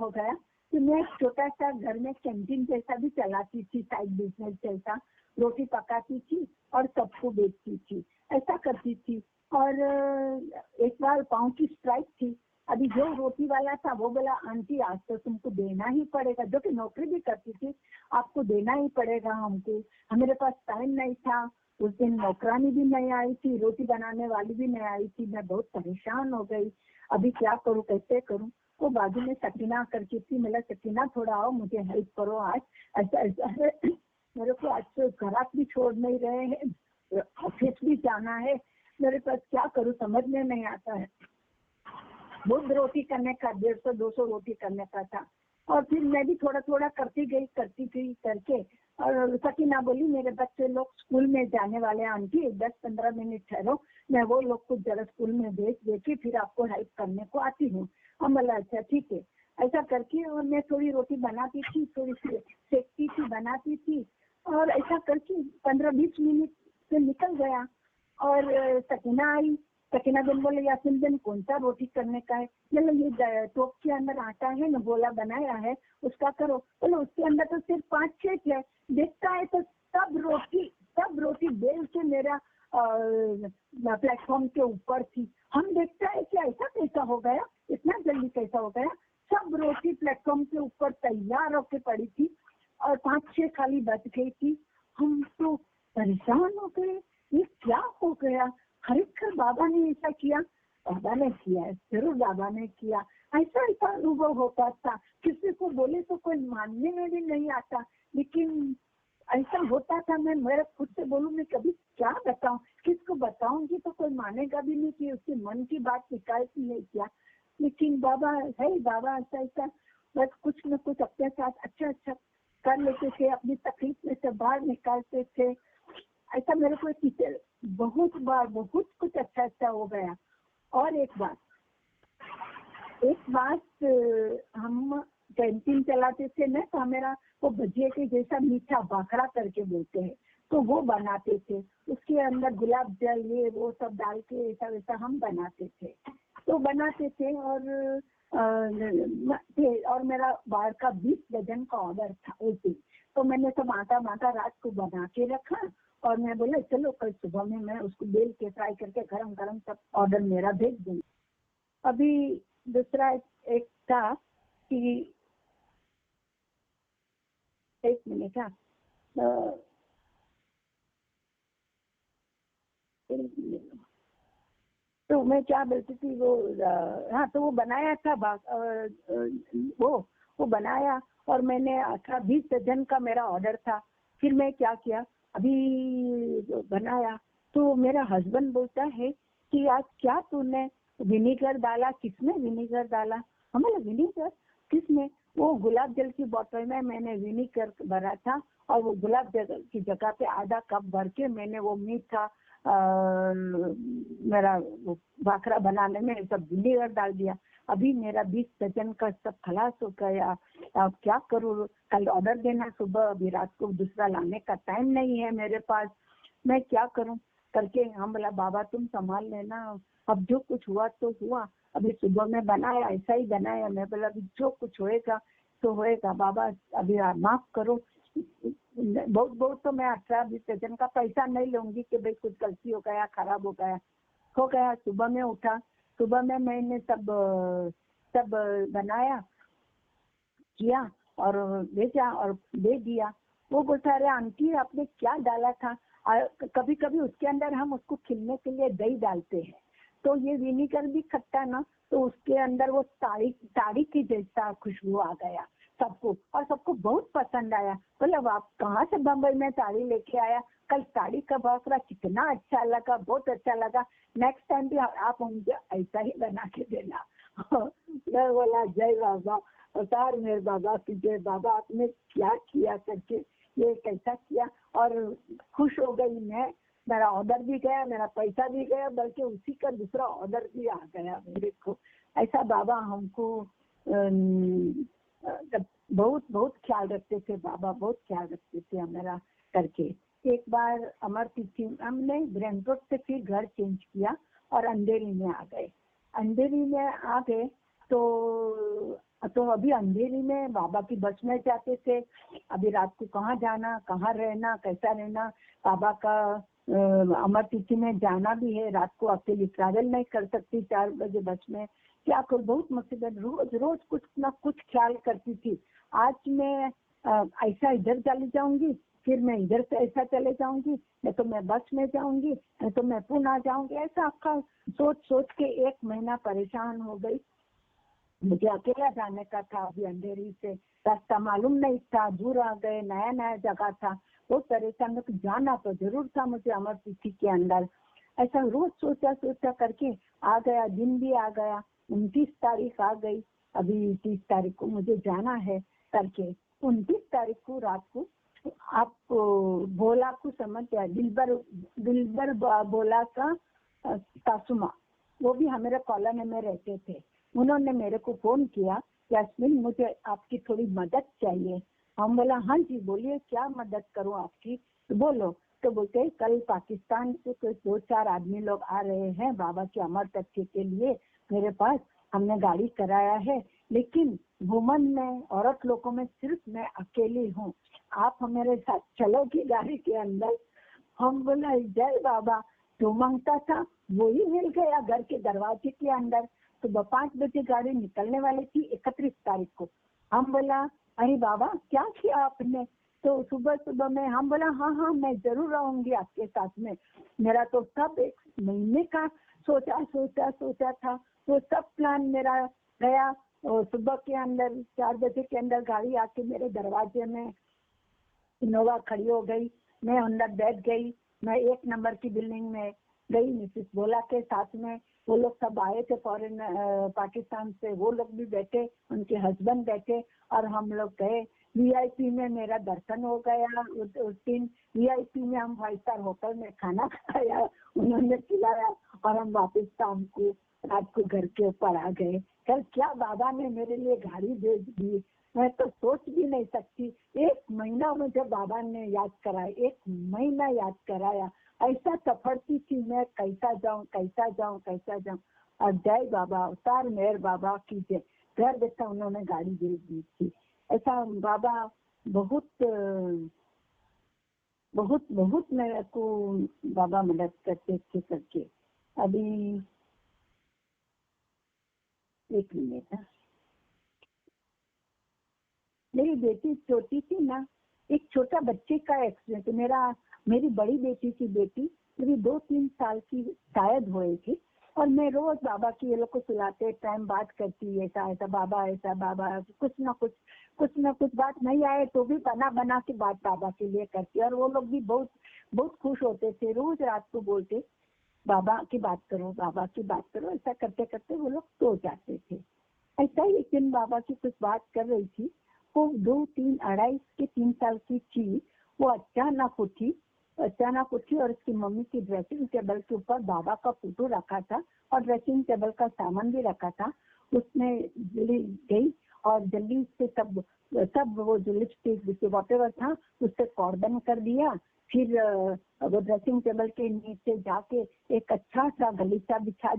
गया कि मैं एक छोटा सा घर में कैंटीन जैसा भी चलाती थी, साइड बिजनेस जैसा, रोटी पकाती थी और सबको बेचती थी, ऐसा करती थी। और एक बार पाँव की स्ट्राइक थी। अभी जो रोटी वाला था वो बोला, आंटी आज तो तुमको देना ही पड़ेगा, जो कि नौकरी भी करती थी, आपको देना ही पड़ेगा हमको। मेरे पास टाइम नहीं था, उस दिन नौकरानी भी नहीं आई थी, रोटी बनाने वाली भी नहीं आई थी। मैं बहुत परेशान हो गई, अभी क्या करूँ, कैसे करूँ। वो बाजू में सकीना करके थी, मेरा सकीना थोड़ा आओ मुझे हेल्प करो आज, ऐसा ऐसा है। मेरे को आज तो घरात भी छोड़ नहीं रहे हैं, ऑफिस भी जाना है, मेरे पास क्या करूँ समझ में नहीं आता है। बहुत रोटी करने का, 150-200 रोटी करने का था। और फिर मैं भी थोड़ा थोड़ा करती गई करके। और सकीना बोली, मेरे बच्चे लोग स्कूल में जाने वाले हैं आंटी, 10-15 मिनट ठहरो, मैं वो लोग को जरा स्कूल में भेज देके फिर आपको हेल्प करने को आती हूँ। हम बोला अच्छा ठीक है, ऐसा करके। और मैं थोड़ी रोटी बनाती थी, थोड़ी सेकती थी, बनाती थी, और ऐसा करके 15-20 मिनट से निकल गया। और सकीना आई, सकीना दिन बोले, यासिन दिन कौन सा रोटी करने का है। बोले ये टोप के अंदर आटा है ना, गोला बनाया है, उसका करो। बोले उसके अंदर तो सिर्फ 5-6 है। देखता है तो सब रोटी बेल के मेरा प्लेटफॉर्म के ऊपर थी। हम देखता है कि ऐसा कैसा हो गया, इतना जल्दी कैसा हो गया। सब रोटी प्लेटफॉर्म के ऊपर तैयार होके पड़ी थी और 5-6 खाली बच गई थी। हम तो परेशान हो गए, ये क्या हो गया। खरीदकर बाबा ने ऐसा किया, बाबा ने किया है, जरूर बाबा ने किया। ऐसा ऐसा अनुभव होता था, किसी को बोले तो कोई मानने में भी नहीं आता, लेकिन ऐसा होता था। मैं मेरे खुद से बोलूं, मैं कभी क्या बताऊं, किसको बताऊंगी तो कोई मानेगा भी नहीं कि उसके मन की बात निकालती है क्या। लेकिन बाबा है, बाबा ऐसा ऐसा बस कुछ न कुछ अपने साथ अच्छा अच्छा कर लेते थे, अपनी तकलीफ में से बाहर निकालते थे। ऐसा मेरे को बहुत बार बहुत कुछ अच्छा अच्छा हो गया। और एक बात हम कैंटीन चलाते थे ना, तो मेरा वो भजिए के जैसा मीठा भाखड़ा करके बोलते हैं, तो वो बनाते थे। उसके अंदर गुलाब जल ये वो सब डाल के ऐसा वैसा हम बनाते थे, तो बनाते थे। और मेरा बाहर का 20 डजन का ऑर्डर था उस दिन। तो मैंने सब आटा रात को बना के रखा, और मैं बोला चलो कल सुबह में मैं उसको बेल के फ्राई करके गरम गरम सब ऑर्डर मेरा भेज दूंगी। अभी दूसरा एक था कि एक मिनट, हाँ तो मैं क्या बोलती थी वो, हाँ तो वो बनाया था वो बनाया, और मैंने 18-20 डजन का मेरा ऑर्डर था। फिर मैं क्या किया, अभी बनाया तो मेरा हस्बैंड बोलता है कि आज क्या तूने विनेगर डाला, किसमें विनेगर डाला। हमें विनेगर किसमें, वो गुलाब जल की बोतल में मैंने विनेगर भरा था, और वो गुलाब जल की जगह पे आधा कप भर के मैंने वो मीठा मेरा भाखड़ा बनाने में सब विनेगर डाल दिया। अभी मेरा 20 डजन का सब खलास हो गया। अब क्या करूँ, कल ऑर्डर देना सुबह, अभी रात को दूसरा लाने का टाइम नहीं है मेरे पास, मैं क्या करूँ करके। हम बोला बाबा तुम संभाल लेना, अब जो कुछ हुआ तो हुआ। अभी सुबह में बनाया, ऐसा ही बनाया। मैं बोला अभी जो कुछ होएगा तो होएगा, बाबा अभी माफ करो, बहुत बहुत तो मैं 18-20 दर्जन का पैसा नहीं लूंगी कि भाई कुछ गलती हो गया, खराब हो गया। सुबह में उठा, सुबह में मैंने सब बनाया किया और भेजा और दे दिया। वो बोलता अरे आंटी आपने क्या डाला था। कभी कभी उसके अंदर हम उसको खिलने के लिए दही डालते हैं, तो ये विनीगर भी खट्टा ना, तो उसके अंदर वो ताड़ी की जैसा खुशबू आ गया सबको, और सबको बहुत पसंद आया। बोले आप कहाँ से बम्बई में ताड़ी लेके आया, कल ताड़ी का बाफरा कितना अच्छा लगा, बहुत अच्छा लगा, नेक्स्ट टाइम भी आप मुझे ऐसा ही बना के देना। मैं बोला जय बाबा, अवतार मेरे बाबा की जय। बाबा आपने क्या किया करके, ये कैसा किया, और खुश हो गई मैं। मेरा ऑर्डर भी गया, मेरा पैसा भी गया, बल्कि उसी का दूसरा ऑर्डर भी आ गया मेरे को। ऐसा बाबा हमको बहुत बहुत ख्याल रखते थे। बाबा बहुत ख्याल रखते थे हमारा करके। एक बार अमर तिथि हमने ब्रह्मपुर से फिर घर चेंज किया और अंधेरी में आ गए। अंधेरी में आ गए तो अभी अंधेरी में बाबा की बस में जाते थे। अभी रात को कहाँ जाना, कहाँ रहना, कैसा रहना, बाबा का अमर तिथि में जाना भी है, रात को अकेली ट्रैवल नहीं कर सकती 4 बजे बस में, क्या कोई बहुत मुसीबत। रोज रोज कुछ ना कुछ ख्याल करती थी। आज मैं ऐसा इधर चली जाऊंगी, फिर मैं इधर से ऐसा चले जाऊंगी, नहीं तो मैं बस में जाऊंगी, नहीं तो मैं पुणे जाऊंगी। ऐसा आपका सोच सोच के 1 महीना परेशान हो गई। मुझे अकेला जाने का था, अभी अंधेरी से रास्ता मालूम नहीं था, दूर आ गए, नया नया जगह था, बहुत परेशान। जाना तो जरूर था मुझे अमर तिथि के अंदर। ऐसा रोज सोचा करके आ गया, दिन भी आ गया, 29 तारीख आ गई, अभी 30 तारीख को मुझे जाना है करके। 29 तारीख को रात को आप भोला को समझ गया, दिलबर भोला का सासुमा, वो भी हमारे कॉलोनी में रहते थे। उन्होंने मेरे को फोन किया, यास्मीन मुझे आपकी थोड़ी मदद चाहिए। हम बोला हाँ जी बोलिए, क्या मदद करूं आपकी, तो बोलो। तो बोलते कल पाकिस्तान से कोई 2-4 आदमी लोग आ रहे हैं बाबा के अमर तथ्य के लिए मेरे पास, हमने गाड़ी कराया है, लेकिन वुमन में, औरत लोगों में सिर्फ मैं अकेली हूँ, आप हमारे साथ चलोगी गाड़ी के अंदर। हम बोला जय बाबा, जो मांगता था वो ही मिल गया घर के दरवाजे के अंदर। सुबह 5 बजे गाड़ी निकलने वाली थी 31 तारीख को। हम बोला अरे बाबा क्या किया आपने, तो सुबह में हम बोला हाँ मैं जरूर आऊंगी आपके साथ में। मेरा तो सब 1 महीने का सोचा था, वो सब प्लान मेरा गया। और सुबह के अंदर 4 बजे के अंदर गाड़ी आके मेरे दरवाजे में इनोवा खड़ी हो गई, मैं अंदर बैठ गई। मैं 1 नंबर की बिल्डिंग में गई, मिसेस भोला के साथ में, वो लोग सब आए थे फॉरेन पाकिस्तान से, वो लोग भी बैठे, उनके हस्बैंड बैठे, और हम लोग गए। वीआईपी में मेरा दर्शन हो गया। उस दिन वीआईपी में हम 5 स्टार होटल में खाना खाया, उन्होंने खिलाया, और हम वापस शाम को रात को घर के ऊपर आ गए। कल क्या बाबा ने मेरे लिए गाड़ी भेज दी, मैं तो सोच भी नहीं सकती। 1 महीना मुझे बाबा ने याद कराया, 1 महीना याद कराया। ऐसा तफड़ती थी मैं, कैसा जाऊं। और जय बाबा, अवतार मेहर बाबा की जय। घर बैठा उन्होंने गाड़ी भेज दी थी। ऐसा बाबा बहुत बहुत बहुत मेरे को बाबा मदद करते थे करके। अभी 1 मिनट, मेरी बेटी छोटी थी ना, एक छोटा बच्चे का एक्सीडेंट, मेरी बड़ी बेटी की बेटी मेरी 2-3 साल की शायद हुई थी, और मैं रोज बाबा की ये लोग को सुलाते टाइम बात करती, ऐसा बाबा, कुछ ना कुछ बात नहीं आए तो भी बना के बात बाबा के लिए करती, और वो लोग भी बहुत बहुत खुश होते थे। रोज रात को बोलते बाबा की बात करो, ऐसा करते करते वो लोग सो जाते थे। ऐसा ही एक दिन बाबा की कुछ बात कर रही थी, वो 2-3 साल की थी। वो अचानक उठी, और उसकी मम्मी की ड्रेसिंग टेबल के ऊपर बाबा का फोटो रखा था, और ड्रेसिंग टेबल का सामान भी रखा था। उसमें जल्दी गई और जल्दी से सब वो जो लिपस्टिक वॉटेवर था उससे कॉर्डन कर दिया। फिर वो ड्रेसिंग टेबल के नीचे जाके एक अच्छा सा गलीचा बिछा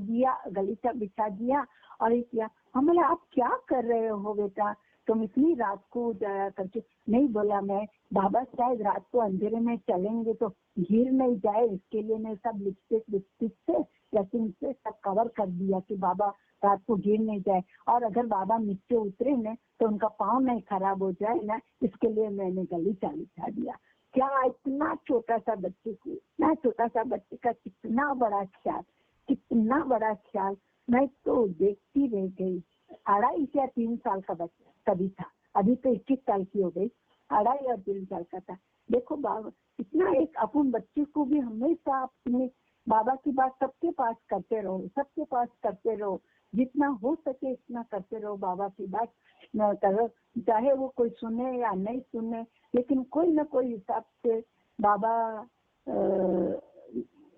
दिया, और किया। हम बोले आप क्या कर रहे हो बेटा, तुम इतनी रात को जाया करके। नहीं बोला मैं, बाबा शायद रात को अंधेरे में चलेंगे तो गिर नहीं जाए, इसके लिए मैं सब लिपस्टिक से लहसुन से सब कवर कर दिया कि बाबा रात को गिर नहीं जाए, और अगर बाबा नीचे उतरे न तो उनका पाँव नहीं खराब हो जाए ना, इसके लिए मैंने गली चालू कर दिया। क्या इतना छोटा सा बच्चे को, इतना छोटा सा बच्चे का कितना बड़ा ख्याल, कितना बड़ा ख्याल। मैं तो देखती रह गई। 2.5 या 3 साल का बच्चा तभी था, अभी तो 21 साल की हो गई, 2.5 और 3 साल का था। देखो बाबा इतना, एक अपन बच्चे को भी हमेशा अपने बाबा की बात सबके पास करते रहो, सबके पास करते रहो, जितना हो सके इतना करते रहो। बाबा की बात न करो, चाहे वो कोई सुने या नहीं सुने, लेकिन कोई ना कोई हिसाब से बाबा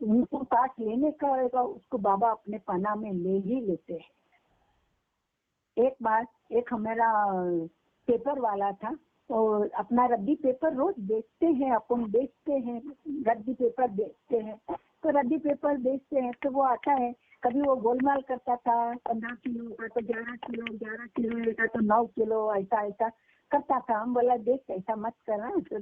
उनको पास लेने का होगा, उसको बाबा अपने पना में ले ही लेते हैं। एक बार एक हमारा पेपर वाला था, और अपना रद्दी पेपर रोज बेचते हैं, अपन बेचते हैं, रद्दी पेपर बेचते हैं, तो रद्दी पेपर बेचते हैं तो वो आता है, कभी वो गोलमाल करता था, 15 किलो का तो 11 किलो, 11 किलो का तो 9 किलो, ऐसा ऐसा करता था। हम बोला देख ऐसा मत करना, तो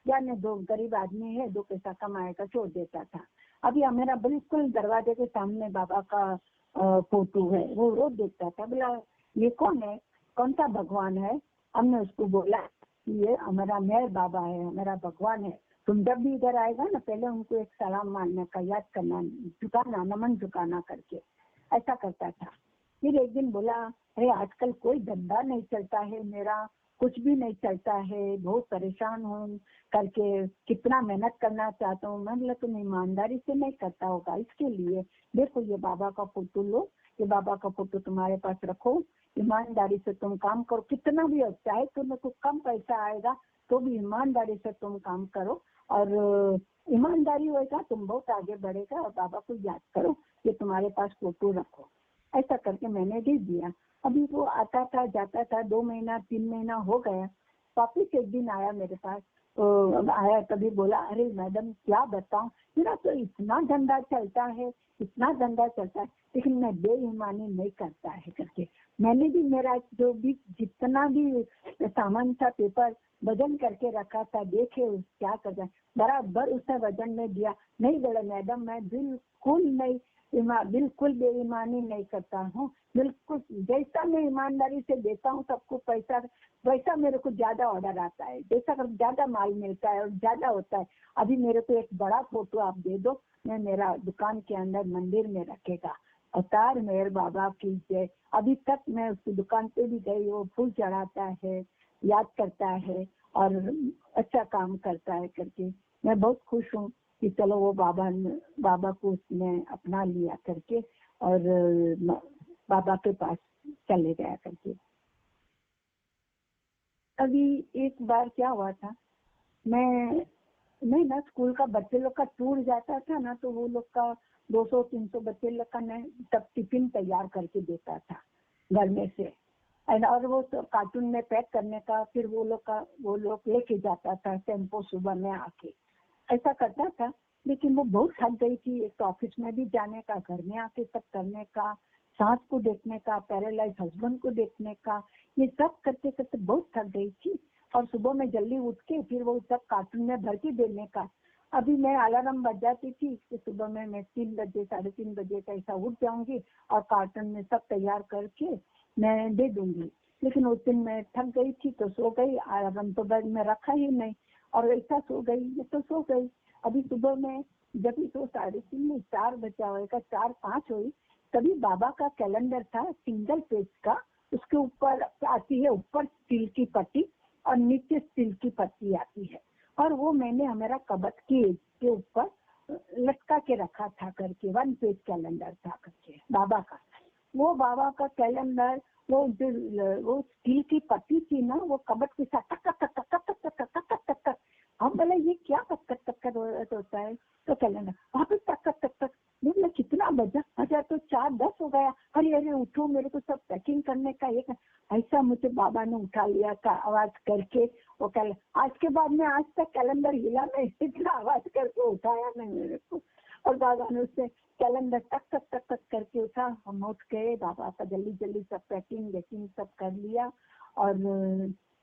जाने दो, गरीब आदमी है, 2 पैसा कमाएगा, छोड़ देता था। अभी हमारा बिल्कुल दरवाजे के सामने बाबा का फोटो है, वो रोज देखता था। बोला ये कौन है, कौन सा भगवान है? हमने उसको बोला ये हमारा मेहर बाबा है, हमारा भगवान है, तुम जब भी इधर आएगा ना पहले उनको एक सलाम मारने का, याद करना, झुकाना, नमन झुकाना करके, ऐसा करता था। फिर एक दिन बोला अरे आजकल कोई धंधा नहीं चलता है मेरा, कुछ भी नहीं चलता है, बहुत परेशान हूँ करके, कितना मेहनत करना चाहता हूँ। मैं बोला तुम ईमानदारी से नहीं करता होगा, इसके लिए देखो ये बाबा का फोटो लो, ये बाबा का फोटो तुम्हारे पास रखो, ईमानदारी से तुम काम करो, कितना भी अच्छा है, तुम्हें को कम पैसा आएगा तो भी ईमानदारी से तुम काम करो, और ईमानदारी होएगा तुम बहुत आगे बढ़ेगा, और बाबा को याद करो, ये तुम्हारे पास फोटो रखो। ऐसा करके मैंने दे दिया। अभी वो आता था जाता था, 2 महीना 3 महीना हो गया, वापिस एक दिन आया मेरे पास, तो आया तभी बोला अरे मैडम क्या बताऊं, मेरा तो इतना धंधा चलता है, इतना धंधा चलता है, लेकिन मैं बेईमानी नहीं करता है करके। मैंने भी मेरा जो भी जितना भी सामान था, पेपर वजन करके रखा था, देखे क्या कर रहा है, बराबर उसने वजन में दिया। नहीं बोला मैडम मैं बिल्कुल नहीं, बिल्कुल बेईमानी नहीं करता हूँ, बिल्कुल जैसा मैं ईमानदारी से देता हूँ सबको पैसा, वैसा मेरे को ज्यादा ऑर्डर आता है, जैसा ज्यादा माल मिलता है और ज्यादा होता है। अभी मेरे को एक बड़ा फोटो आप दे दो, मैं मेरा दुकान के अंदर मंदिर में रखेगा। अवतार मेहर बाबा की जय। अभी तक मैं उसकी दुकान पे भी गई, वो फूल चढ़ाता है, याद करता है और अच्छा काम करता है करके मैं बहुत खुश हूँ कि चलो वो बाबा को उसने अपना लिया करके, और बाबा के पास चले गया करके। अभी एक बार क्या हुआ था, मैं ना स्कूल का बच्चे लोग का टूर जाता था ना, तो वो लोग का 200-300 बच्चे लोग का मैं तब टिफिन तैयार करके देता था घर में से, और वो कार्टून में पैक करने का, फिर वो लोग लेके जाता था टेम्पो सुबह में आके, ऐसा करता था। लेकिन वो बहुत थक गई थी, एक ऑफिस में भी जाने का, घर में आके सब करने का, सास को देखने का, पैरालाइज हस्बैंड को देखने का, ये सब करते करते बहुत थक गई थी। और सुबह में जल्दी उठ के फिर वो सब कार्टून में भर के देने का। अभी मैं अलार्म बज जाती थी कि सुबह में मैं 3 बजे 3:30 बजे का ऐसा उठ जाऊंगी और कार्टून में सब तैयार करके मैं दे दूंगी। लेकिन उस दिन मैं थक गई थी तो सो गई, अलार्म तो बेड में रखा ही नहीं, और ऐसा सो गई तो सो गई। अभी सुबह में जब भी तो 3:30 में 4 बजा होगा, 4-5 हुई, तभी बाबा का कैलेंडर था सिंगल पेज का, उसके ऊपर आती है ऊपर स्टील की पट्टी और नीचे स्टील की पट्टी आती है, और वो मैंने हमारा कबट के ऊपर लटका के रखा था करके, 1 पेज कैलेंडर था करके बाबा का। वो बाबा का कैलेंडर, वो स्टील की पट्टी थी ना, वो कबट के साथ टक टक टक टक टक टक टक टक टक। हम बोले ये क्या टक टक टक टक होता है, तो कैलेंडर वापस टक टक टक टक। बोले कितना बजा, अच्छा तो 4:10 हो गया, अरे अरे उठो मेरे को सब पैकिंग करने का। एक ऐसा मुझे बाबा ने उठा लिया था आवाज करके, वो आज के बाद में आज तक कैलेंडर हिला नहीं, इतना आवाज करके उठाया नहीं मेरे को। और बाबा ने उससे कैलेंडर टक टक टक टक करके उठा, हम उठ गए, बाबा का जल्दी जल्दी सब पैकिंग वैकिंग सब कर लिया। और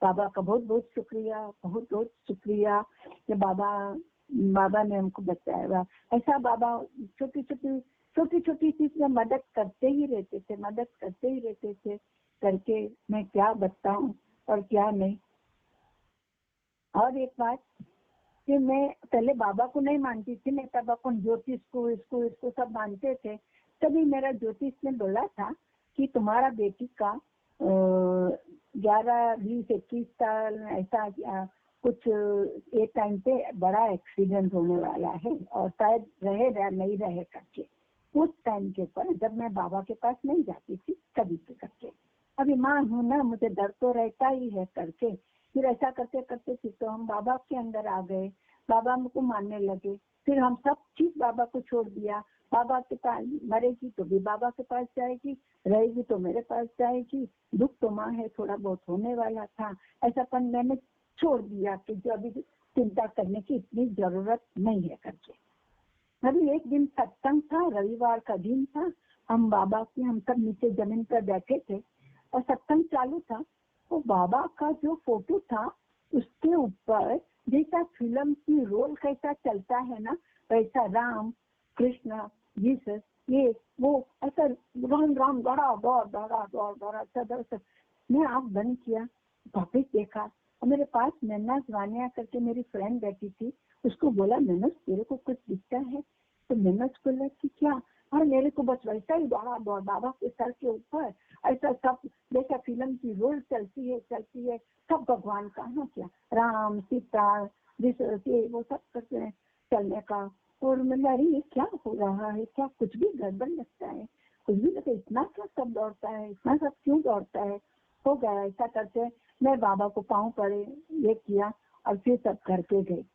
बाबा का बहुत बहुत शुक्रिया, बहुत बहुत शुक्रिया कि बाबा ने हमको बचाया। ऐसा बाबा छोटी छोटी चीज में मदद करते ही रहते थे, मदद करते ही रहते थे, करके मैं क्या बताऊं और क्या नहीं। और एक बात कि मैं पहले बाबा को नहीं मानती थी, मैं तब अपन ज्योतिष को इसको सब मानते थे। तभी मेरा ज्योतिष ने बोला था कि तुम्हारा बेटी का 11, 20, 21 साल ऐसा कुछ एक टाइम पे बड़ा एक्सीडेंट होने वाला है और शायद रहे नहीं रहे करके। उस टाइम के पर जब मैं बाबा के पास नहीं जाती थी कभी से करके, अभी माँ हूँ ना, मुझे डर तो रहता ही है करके। फिर ऐसा करते करते फिर तो हम बाबा के अंदर आ गए, बाबा हमको मानने लगे। फिर हम सब चीज बाबा को छोड़ दिया। बाबा के पास मरेगी तो भी बाबा के पास जाएगी, रहेगी तो मेरे पास जाएगी। दुख तो माँ है, थोड़ा बहुत होने वाला था, ऐसा पर मैंने छोड़ दिया कि जो अभी चिंता करने की इतनी जरूरत नहीं है करके। अभी एक दिन सत्संग था, रविवार का दिन था, हम बाबा की हम सब नीचे जमीन पर बैठे थे और सत्संग चालू था। तो बाबा का जो फोटो था उसके ऊपर जैसा फिल्म की रोल कैसा चलता है ना, वैसा राम कृष्ण जीसस ये वो ऐसा राम बड़ा बड़ा सदर। मैं आँख बंद किया, वापिस देखा और मेरे पास नन्ना वानिया करके मेरी फ्रेंड बैठी थी। उसको बोला नन्नस तेरे को कुछ दिखता है? तो नन्नस बोला कि क्या? और मेरे को बस वैसा ही बड़ा बाबा के सर के ऊपर ऐसा सब जैसा फिल्म की रोल चलती है सब भगवान का ना, क्या राम सीता वो सब करते हैं चलने का। और मैं अरे ये क्या हो रहा है, क्या कुछ भी गड़बड़ लगता है, कुछ भी लगता है, इतना क्या सब दौड़ता है, इतना सब क्यों दौड़ता है। हो गया ऐसा करते मैं बाबा को पाँव पड़े ये किया और फिर सब घर पे गई।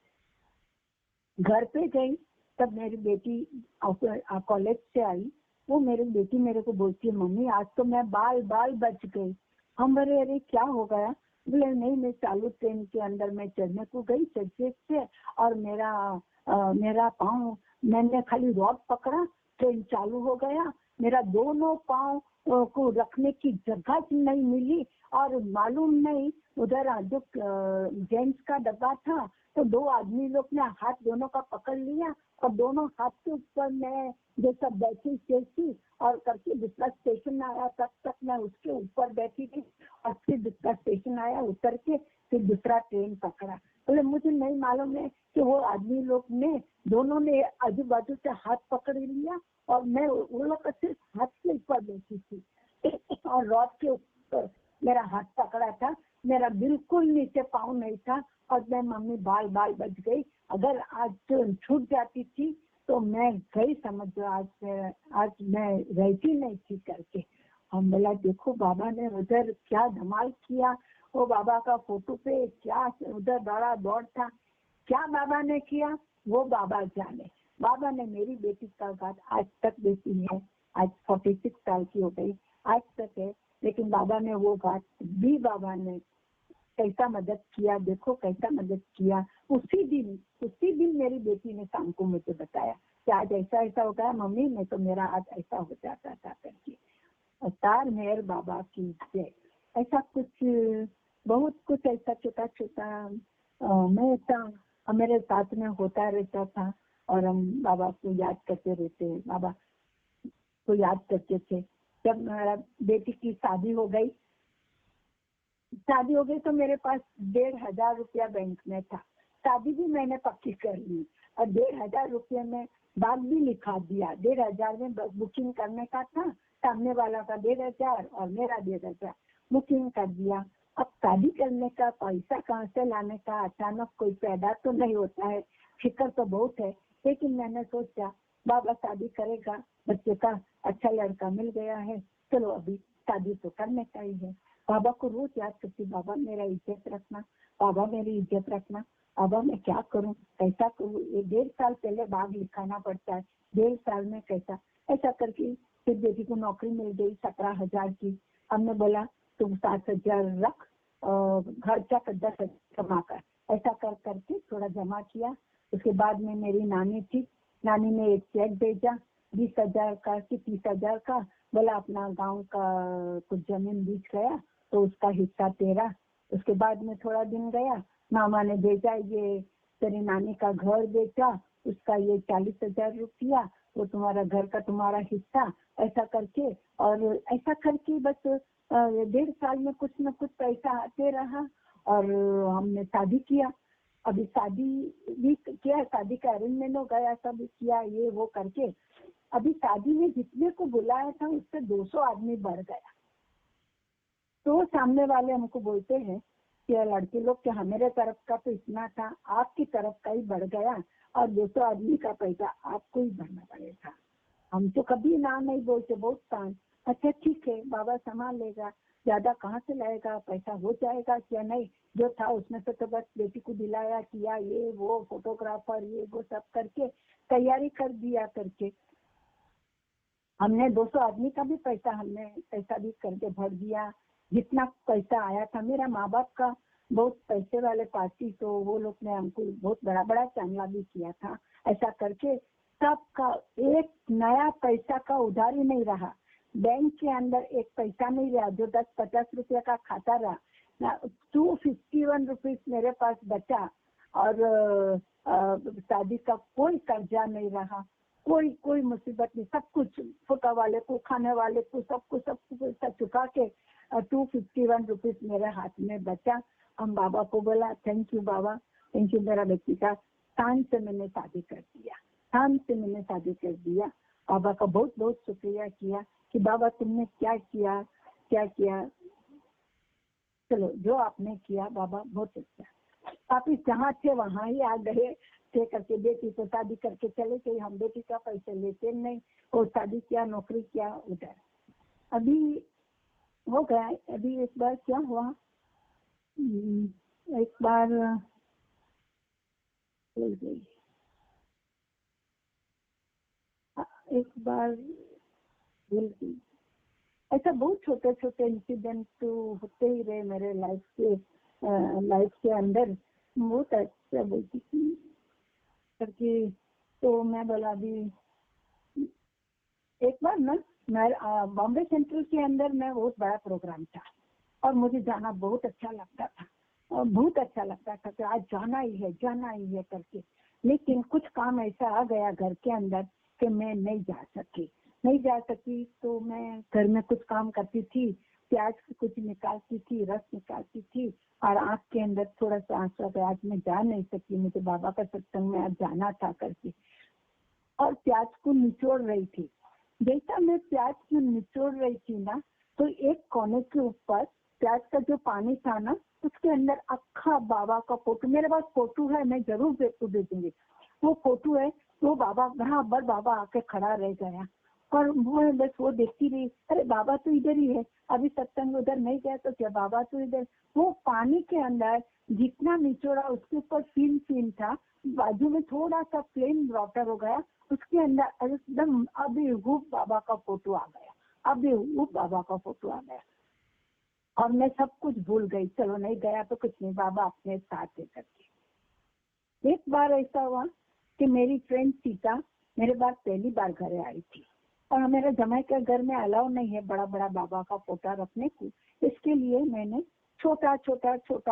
घर पे गई तब मेरी बेटी कॉलेज से आई। वो मेरी बेटी मेरे को बोलती है मम्मी आज तो मैं बाल बच गई। हम बोले अरे क्या हो गया? बोले नहीं मैं चालू ट्रेन के अंदर मैं चढ़ने को गई चढ़ते से और मेरा पाँव, मैंने खाली रॉड पकड़ा, ट्रेन चालू हो गया, मेरा दोनों पाँव को रखने की जगह नहीं मिली और मालूम नहीं उधर जो जेंट्स का डब्बा था तो दो आदमी लोग ने हाथ दोनों का पकड़ लिया और दोनों हाथ के ऊपर मैं जैसा बैठी और करके दूसरा स्टेशन आया तब तक मैं उसके ऊपर बैठी थी और फिर दूसरा स्टेशन आया उतर के फिर दूसरा ट्रेन पकड़ा। बोले मुझे नहीं मालूम है कि वो आदमी लोग ने दोनों ने आजू बाजू से हाथ पकड़ लिया और मैं वो लोग सिर्फ हाथ के ऊपर बैठी थी और रॉड के ऊपर मेरा हाथ पकड़ा था, मेरा बिल्कुल नीचे पाँव नहीं था और मैं मम्मी बाल बच गई। अगर आज छूट जाती थी तो मैं गई समझ लो, आज मैं रहती नहीं थी करके। हम बोला देखो बाबा ने उधर क्या धमाल किया, वो बाबा का फोटो पे क्या उधर बड़ा दौड़ था, क्या बाबा ने किया वो बाबा जाने। बाबा ने मेरी बेटी का बात आज तक बेटी है, आज 46 साल की हो गई, आज तक है, लेकिन बाबा ने वो बात भी बाबा ने कैसा मदद किया, देखो कैसा मदद किया। उसी दिन मेरी बेटी ने शाम को मुझे बताया कि आज ऐसा हो गया मम्मी, मैं तो मेरा आज ऐसा हो जाता था करके। अवतार मेहर बाबा की जय। ऐसा कुछ बहुत कुछ ऐसा छोटा मैं मेरे साथ में होता रहता था और हम बाबा को याद करते रहते, बाबा को याद करते थे। जब मेरा बेटी की शादी हो गई तो मेरे पास 1,500 रुपया बैंक में था। शादी भी मैंने पक्की कर ली और 1,500 रुपये में बाग भी लिखा दिया। 1,500 में बुकिंग करने का था, सामने वाला का 1,500 और मेरा 1,500 बुकिंग कर दिया। अब शादी करने का पैसा कहाँ से लाने का, अचानक कोई पैदा तो नहीं होता है, फिक्र तो बहुत है। लेकिन मैंने सोचा बाबा शादी करेगा, बच्चे का अच्छा लड़का मिल गया है, चलो अभी शादी तो करने का ही है। बाबा को रोज याद करती, बाबा मेरा इज्जत रखना, बाबा मेरी इज्जत रखना, बाबा मैं क्या करूं कैसा करूं। ये 1.5 साल पहले बाग लिखाना पड़ता है, 1.5 साल में कैसा, ऐसा करके फिर बेटी को नौकरी मिल गई 17,000 की। हमने बोला तुम 7,000 रख, खर्चा कर 10,000 जमा कर, ऐसा कर करके थोड़ा जमा किया। उसके बाद में मेरी नानी थी, नानी ने एक चेक भेजा 20,000 का कि 30,000 का, बोला अपना गांव का कुछ जमीन बीच गया तो उसका हिस्सा तेरा। उसके बाद में थोड़ा दिन गया, मामा ने भेजा ये तेरी नानी का घर बेचा, उसका ये 40,000 रुपया, वो तुम्हारा घर का तुम्हारा हिस्सा, ऐसा करके। और ऐसा करके बस 1.5 साल में कुछ न कुछ पैसा आते रहा और हमने शादी किया। अभी शादी भी किया, शादी का अरेंजमेंट हो गया, सब किया ये वो करके। अभी शादी में जितने को बुलाया था उससे 200 आदमी बढ़ गया। तो सामने वाले हमको बोलते हैं कि लड़के लोग कि हमारे तरफ का तो इतना था, आपकी तरफ का ही बढ़ गया और 200 आदमी का पैसा आपको ही भरना पड़ेगा। हम तो कभी ना नहीं बोलते, बहुत काम। अच्छा ठीक है, बाबा संभाल लेगा, ज्यादा कहाँ से लाएगा, पैसा हो जाएगा क्या नहीं। जो था उसमें से तो बस बेटी को दिलाया, किया ये वो, फोटोग्राफर ये वो सब करके तैयारी कर दिया करके हमने 200 आदमी का भी पैसा हमने पैसा भी करके भर दिया। जितना पैसा आया था, मेरा माँ बाप का बहुत पैसे वाले पार्टी, तो वो लोग ने हमको बहुत बड़ा बड़ा चांदला भी किया था। ऐसा करके सबका एक नया पैसा का उधार ही नहीं रहा, बैंक के अंदर एक पैसा नहीं रहा। जो 10-50 रुपया का खाता रहा, 251 रुपीज मेरे पास बचा। और शादी का कोई कर्जा नहीं रहा, कोई मुसीबत नहीं, सब कुछ फुटा वाले को, खाने वाले को, सब कुछ चुका के 251 रुपीज मेरे हाथ में बचा। हम बाबा को बोला thank you Baba, thank you, मेरा बेटी का शान से मैंने शादी कर दिया, शान से मैंने शादी कर दिया। बाबा का बहुत बहुत शुक्रिया किया कि बाबा तुमने क्या किया क्या किया। चलो जो आपने किया बाबा बहुत अच्छा। आप इस जहाँ थे वहाँ ही आ गए थे करके, बेटी को शादी करके चले गए। हम बेटी का पैसा लेते नहीं, और शादी किया, नौकरी किया उधर। अभी हो गया, अभी एक बार क्या हुआ, एक बार भूल गई, एक बार भूल गई। ऐसा बहुत छोटे छोटे इंसिडेंट तो होते ही रहे मेरे लाइफ के अंदर। बहुत अच्छा बोलती थी करके। तो मैं बोला अभी एक बार ना, मैं बॉम्बे सेंट्रल के अंदर में बहुत बड़ा प्रोग्राम था और मुझे जाना बहुत अच्छा लगता था, और बहुत अच्छा लगता था कि आज जाना ही है करके। लेकिन कुछ काम ऐसा आ गया घर के अंदर कि मैं नहीं जा सकी। तो मैं घर में कुछ काम करती थी, प्याज कुछ निकालती थी, रस निकालती थी, और आँख के अंदर थोड़ा सा आंसू आ गया, आज मैं जा नहीं सकी, मुझे बाबा का सत्संग में आज जाना था करके। और प्याज को निचोड़ रही थी। जैसा मैं प्याज को निचोड़ रही थी ना, तो एक कोने के ऊपर प्याज का जो पानी था ना, उसके अंदर अक्खा बाबा का फोटो, मेरे पास फोटो है, मैं जरूर भेजूंगी। वो फोटो है, वो बाबा बराबर बाबा आके खड़ा रह गया। और वो बस वो देखती रही, अरे बाबा तो इधर ही है, अभी सत्संग उधर नहीं गया तो क्या, बाबा तो इधर। वो पानी के अंदर जितना निचोड़ा उसके ऊपर फिल्म था, बाजू में थोड़ा सा प्लेन वाटर हो गया, उसके अंदर एकदम अभिरूप बाबा का फोटो आ गया, अभिरूप बाबा का फोटो आ गया। और मैं सब कुछ भूल गई, चलो नहीं गया तो कुछ नहीं, बाबा अपने साथ है करके। एक बार ऐसा हुआ कि मेरी फ्रेंड सीता मेरे पास पहली बार घर आई थी, और मेरे जमाई के घर में अलाउ नहीं है बड़ा बड़ा बाबा का फोटो रखने को, इसके लिए मैंने छोटा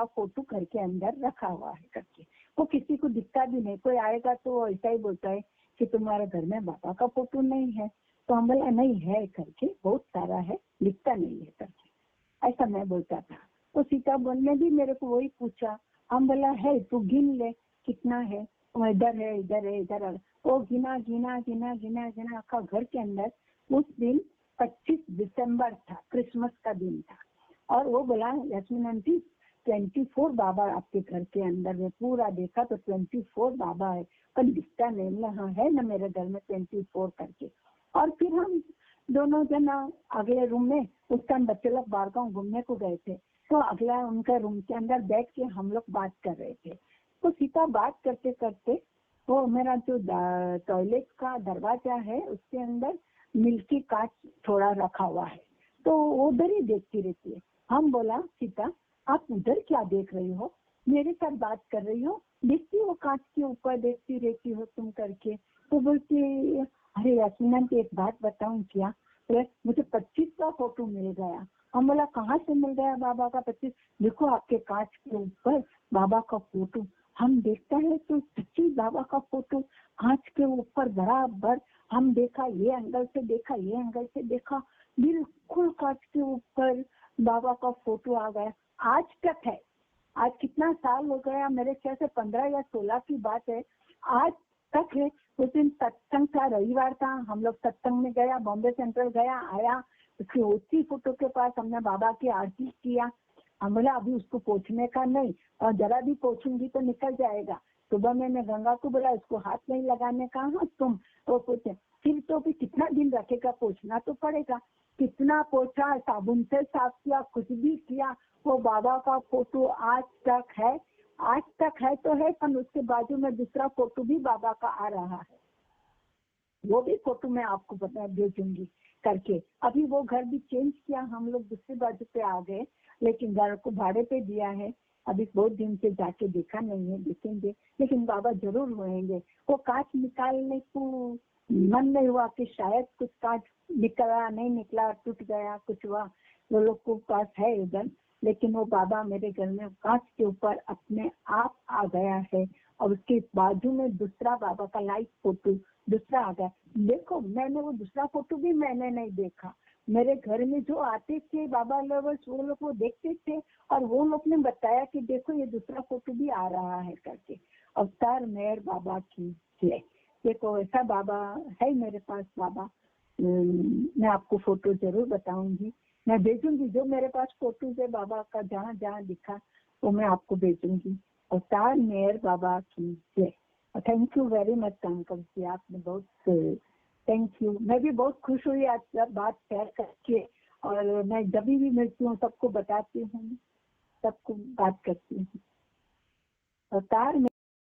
फोटो घर के अंदर रखा हुआ है करके। वो किसी को दिखता भी नहीं, कोई आएगा तो ऐसा ही बोलता है कि तुम्हारे घर में बाबा का फोटो नहीं है। तो हम बोला नहीं है करके, बहुत सारा है, दिखता नहीं है करके, ऐसा मैं बोलता था। तो सीता ने भी मेरे को वही पूछा, हम बोला है, तू गिन ले कितना है, इधर है इधर है इधर है। वो गिना आखा घर के अंदर। उस दिन 25 दिसंबर था, क्रिसमस का दिन था, और वो बोला यास्मीन आंटी 24 बाबा आपके घर के अंदर में, पूरा देखा तो 24 बाबा है, पर दिखता नहीं। हाँ है ना मेरे घर में 24 करके। और फिर हम दोनों जना अगले रूम में, उस टाइम बच्चे लोग बाहर गाँव घूमने को गए थे, तो अगला उनका रूम के अंदर बैठ के हम लोग बात कर रहे थे। तो सीता बात करते करते, वो मेरा जो टॉयलेट का दरवाजा है उसके अंदर मिल्की कांच थोड़ा रखा हुआ है, तो उधर ही देखती रहती है। हम बोला सीता आप उधर क्या देख रही हो, मेरे साथ बात कर रही हो, देखती हो कांच के ऊपर देखती रहती हो तुम करके। वो बोलती अरे यासीना की एक बात बताऊं क्या, बोले मुझे 25 का फोटो मिल गया। हम बोला कहाँ से मिल गया बाबा का 25? देखो आपके कांच के ऊपर बाबा का फोटो। हम देखते हैं तो सच्ची बाबा का फोटो कांच के ऊपर बराबर। हम देखा ये एंगल से, देखा ये एंगल से, देखा बिल्कुल कांच के ऊपर बाबा का फोटो आ गया। आज तक है, आज कितना साल हो गया, मेरे ख्याल से 15 या 16 की बात है, आज तक है। उस दिन सत्संग था, रविवार था, हम लोग सत्संग में गया, बॉम्बे सेंट्रल गया, आया, उसकी उसी फोटो के पास हमने बाबा की आरती किया। हम बोला अभी उसको पोछने का नहीं, और जरा भी पोछूंगी तो निकल जाएगा। सुबह मैंने गंगा को बोला इसको हाथ नहीं लगाने का, हाँ तुम वो पोछे। फिर तो भी कितना दिन रखेगा, पोछना तो पड़ेगा। कितना पोछा, साबुन से साफ किया, कुछ भी किया, वो बाबा का फोटो आज तक है। आज तक है तो है, पर उसके बाजू में दूसरा फोटो भी बाबा का आ रहा है, वो भी फोटो मैं आपको बता भेजूंगी करके। अभी वो घर भी चेंज किया, हम लोग दूसरी बाजू पे आ गए, लेकिन घर को भाड़े पे दिया है। अभी बहुत दिन से जाके देखा नहीं है, देखेंगे, लेकिन बाबा जरूर होंगे। वो कांच निकालने को मन नहीं हुआ कि शायद कुछ कांच निकला, नहीं निकला, टूट गया, कुछ हुआ, वो लोग को पास है इधर, लेकिन वो बाबा मेरे घर में कांच के ऊपर अपने आप आ गया है। और उसके बाजू में दूसरा बाबा का लाइव फोटो दूसरा आ गया। देखो मैंने वो दूसरा फोटो भी मैंने नहीं देखा, मेरे घर में जो आते थे बाबा लवर्स वो लोग वो देखते थे, और वो लोग ने बताया कि देखो ये दूसरा फोटो भी आ रहा है करके। अवतार मेहर बाबा की जय। देखो ऐसा बाबा है मेरे पास बाबा। मैं आपको फोटो जरूर बताऊंगी, मैं भेजूंगी जो मेरे पास फोटोज है बाबा का, जहाँ जहाँ दिखा वो मैं आपको भेजूंगी। अवतार मेहर बाबा की जय। Thank you very much uncle ji, आपने बहुत थैंक यू। मैं भी बहुत खुश हुई आज सब बात शेयर करके, और मैं जब भी मिलती हूँ सबको बताती हूँ, सबको बात करती हूँ। अवतार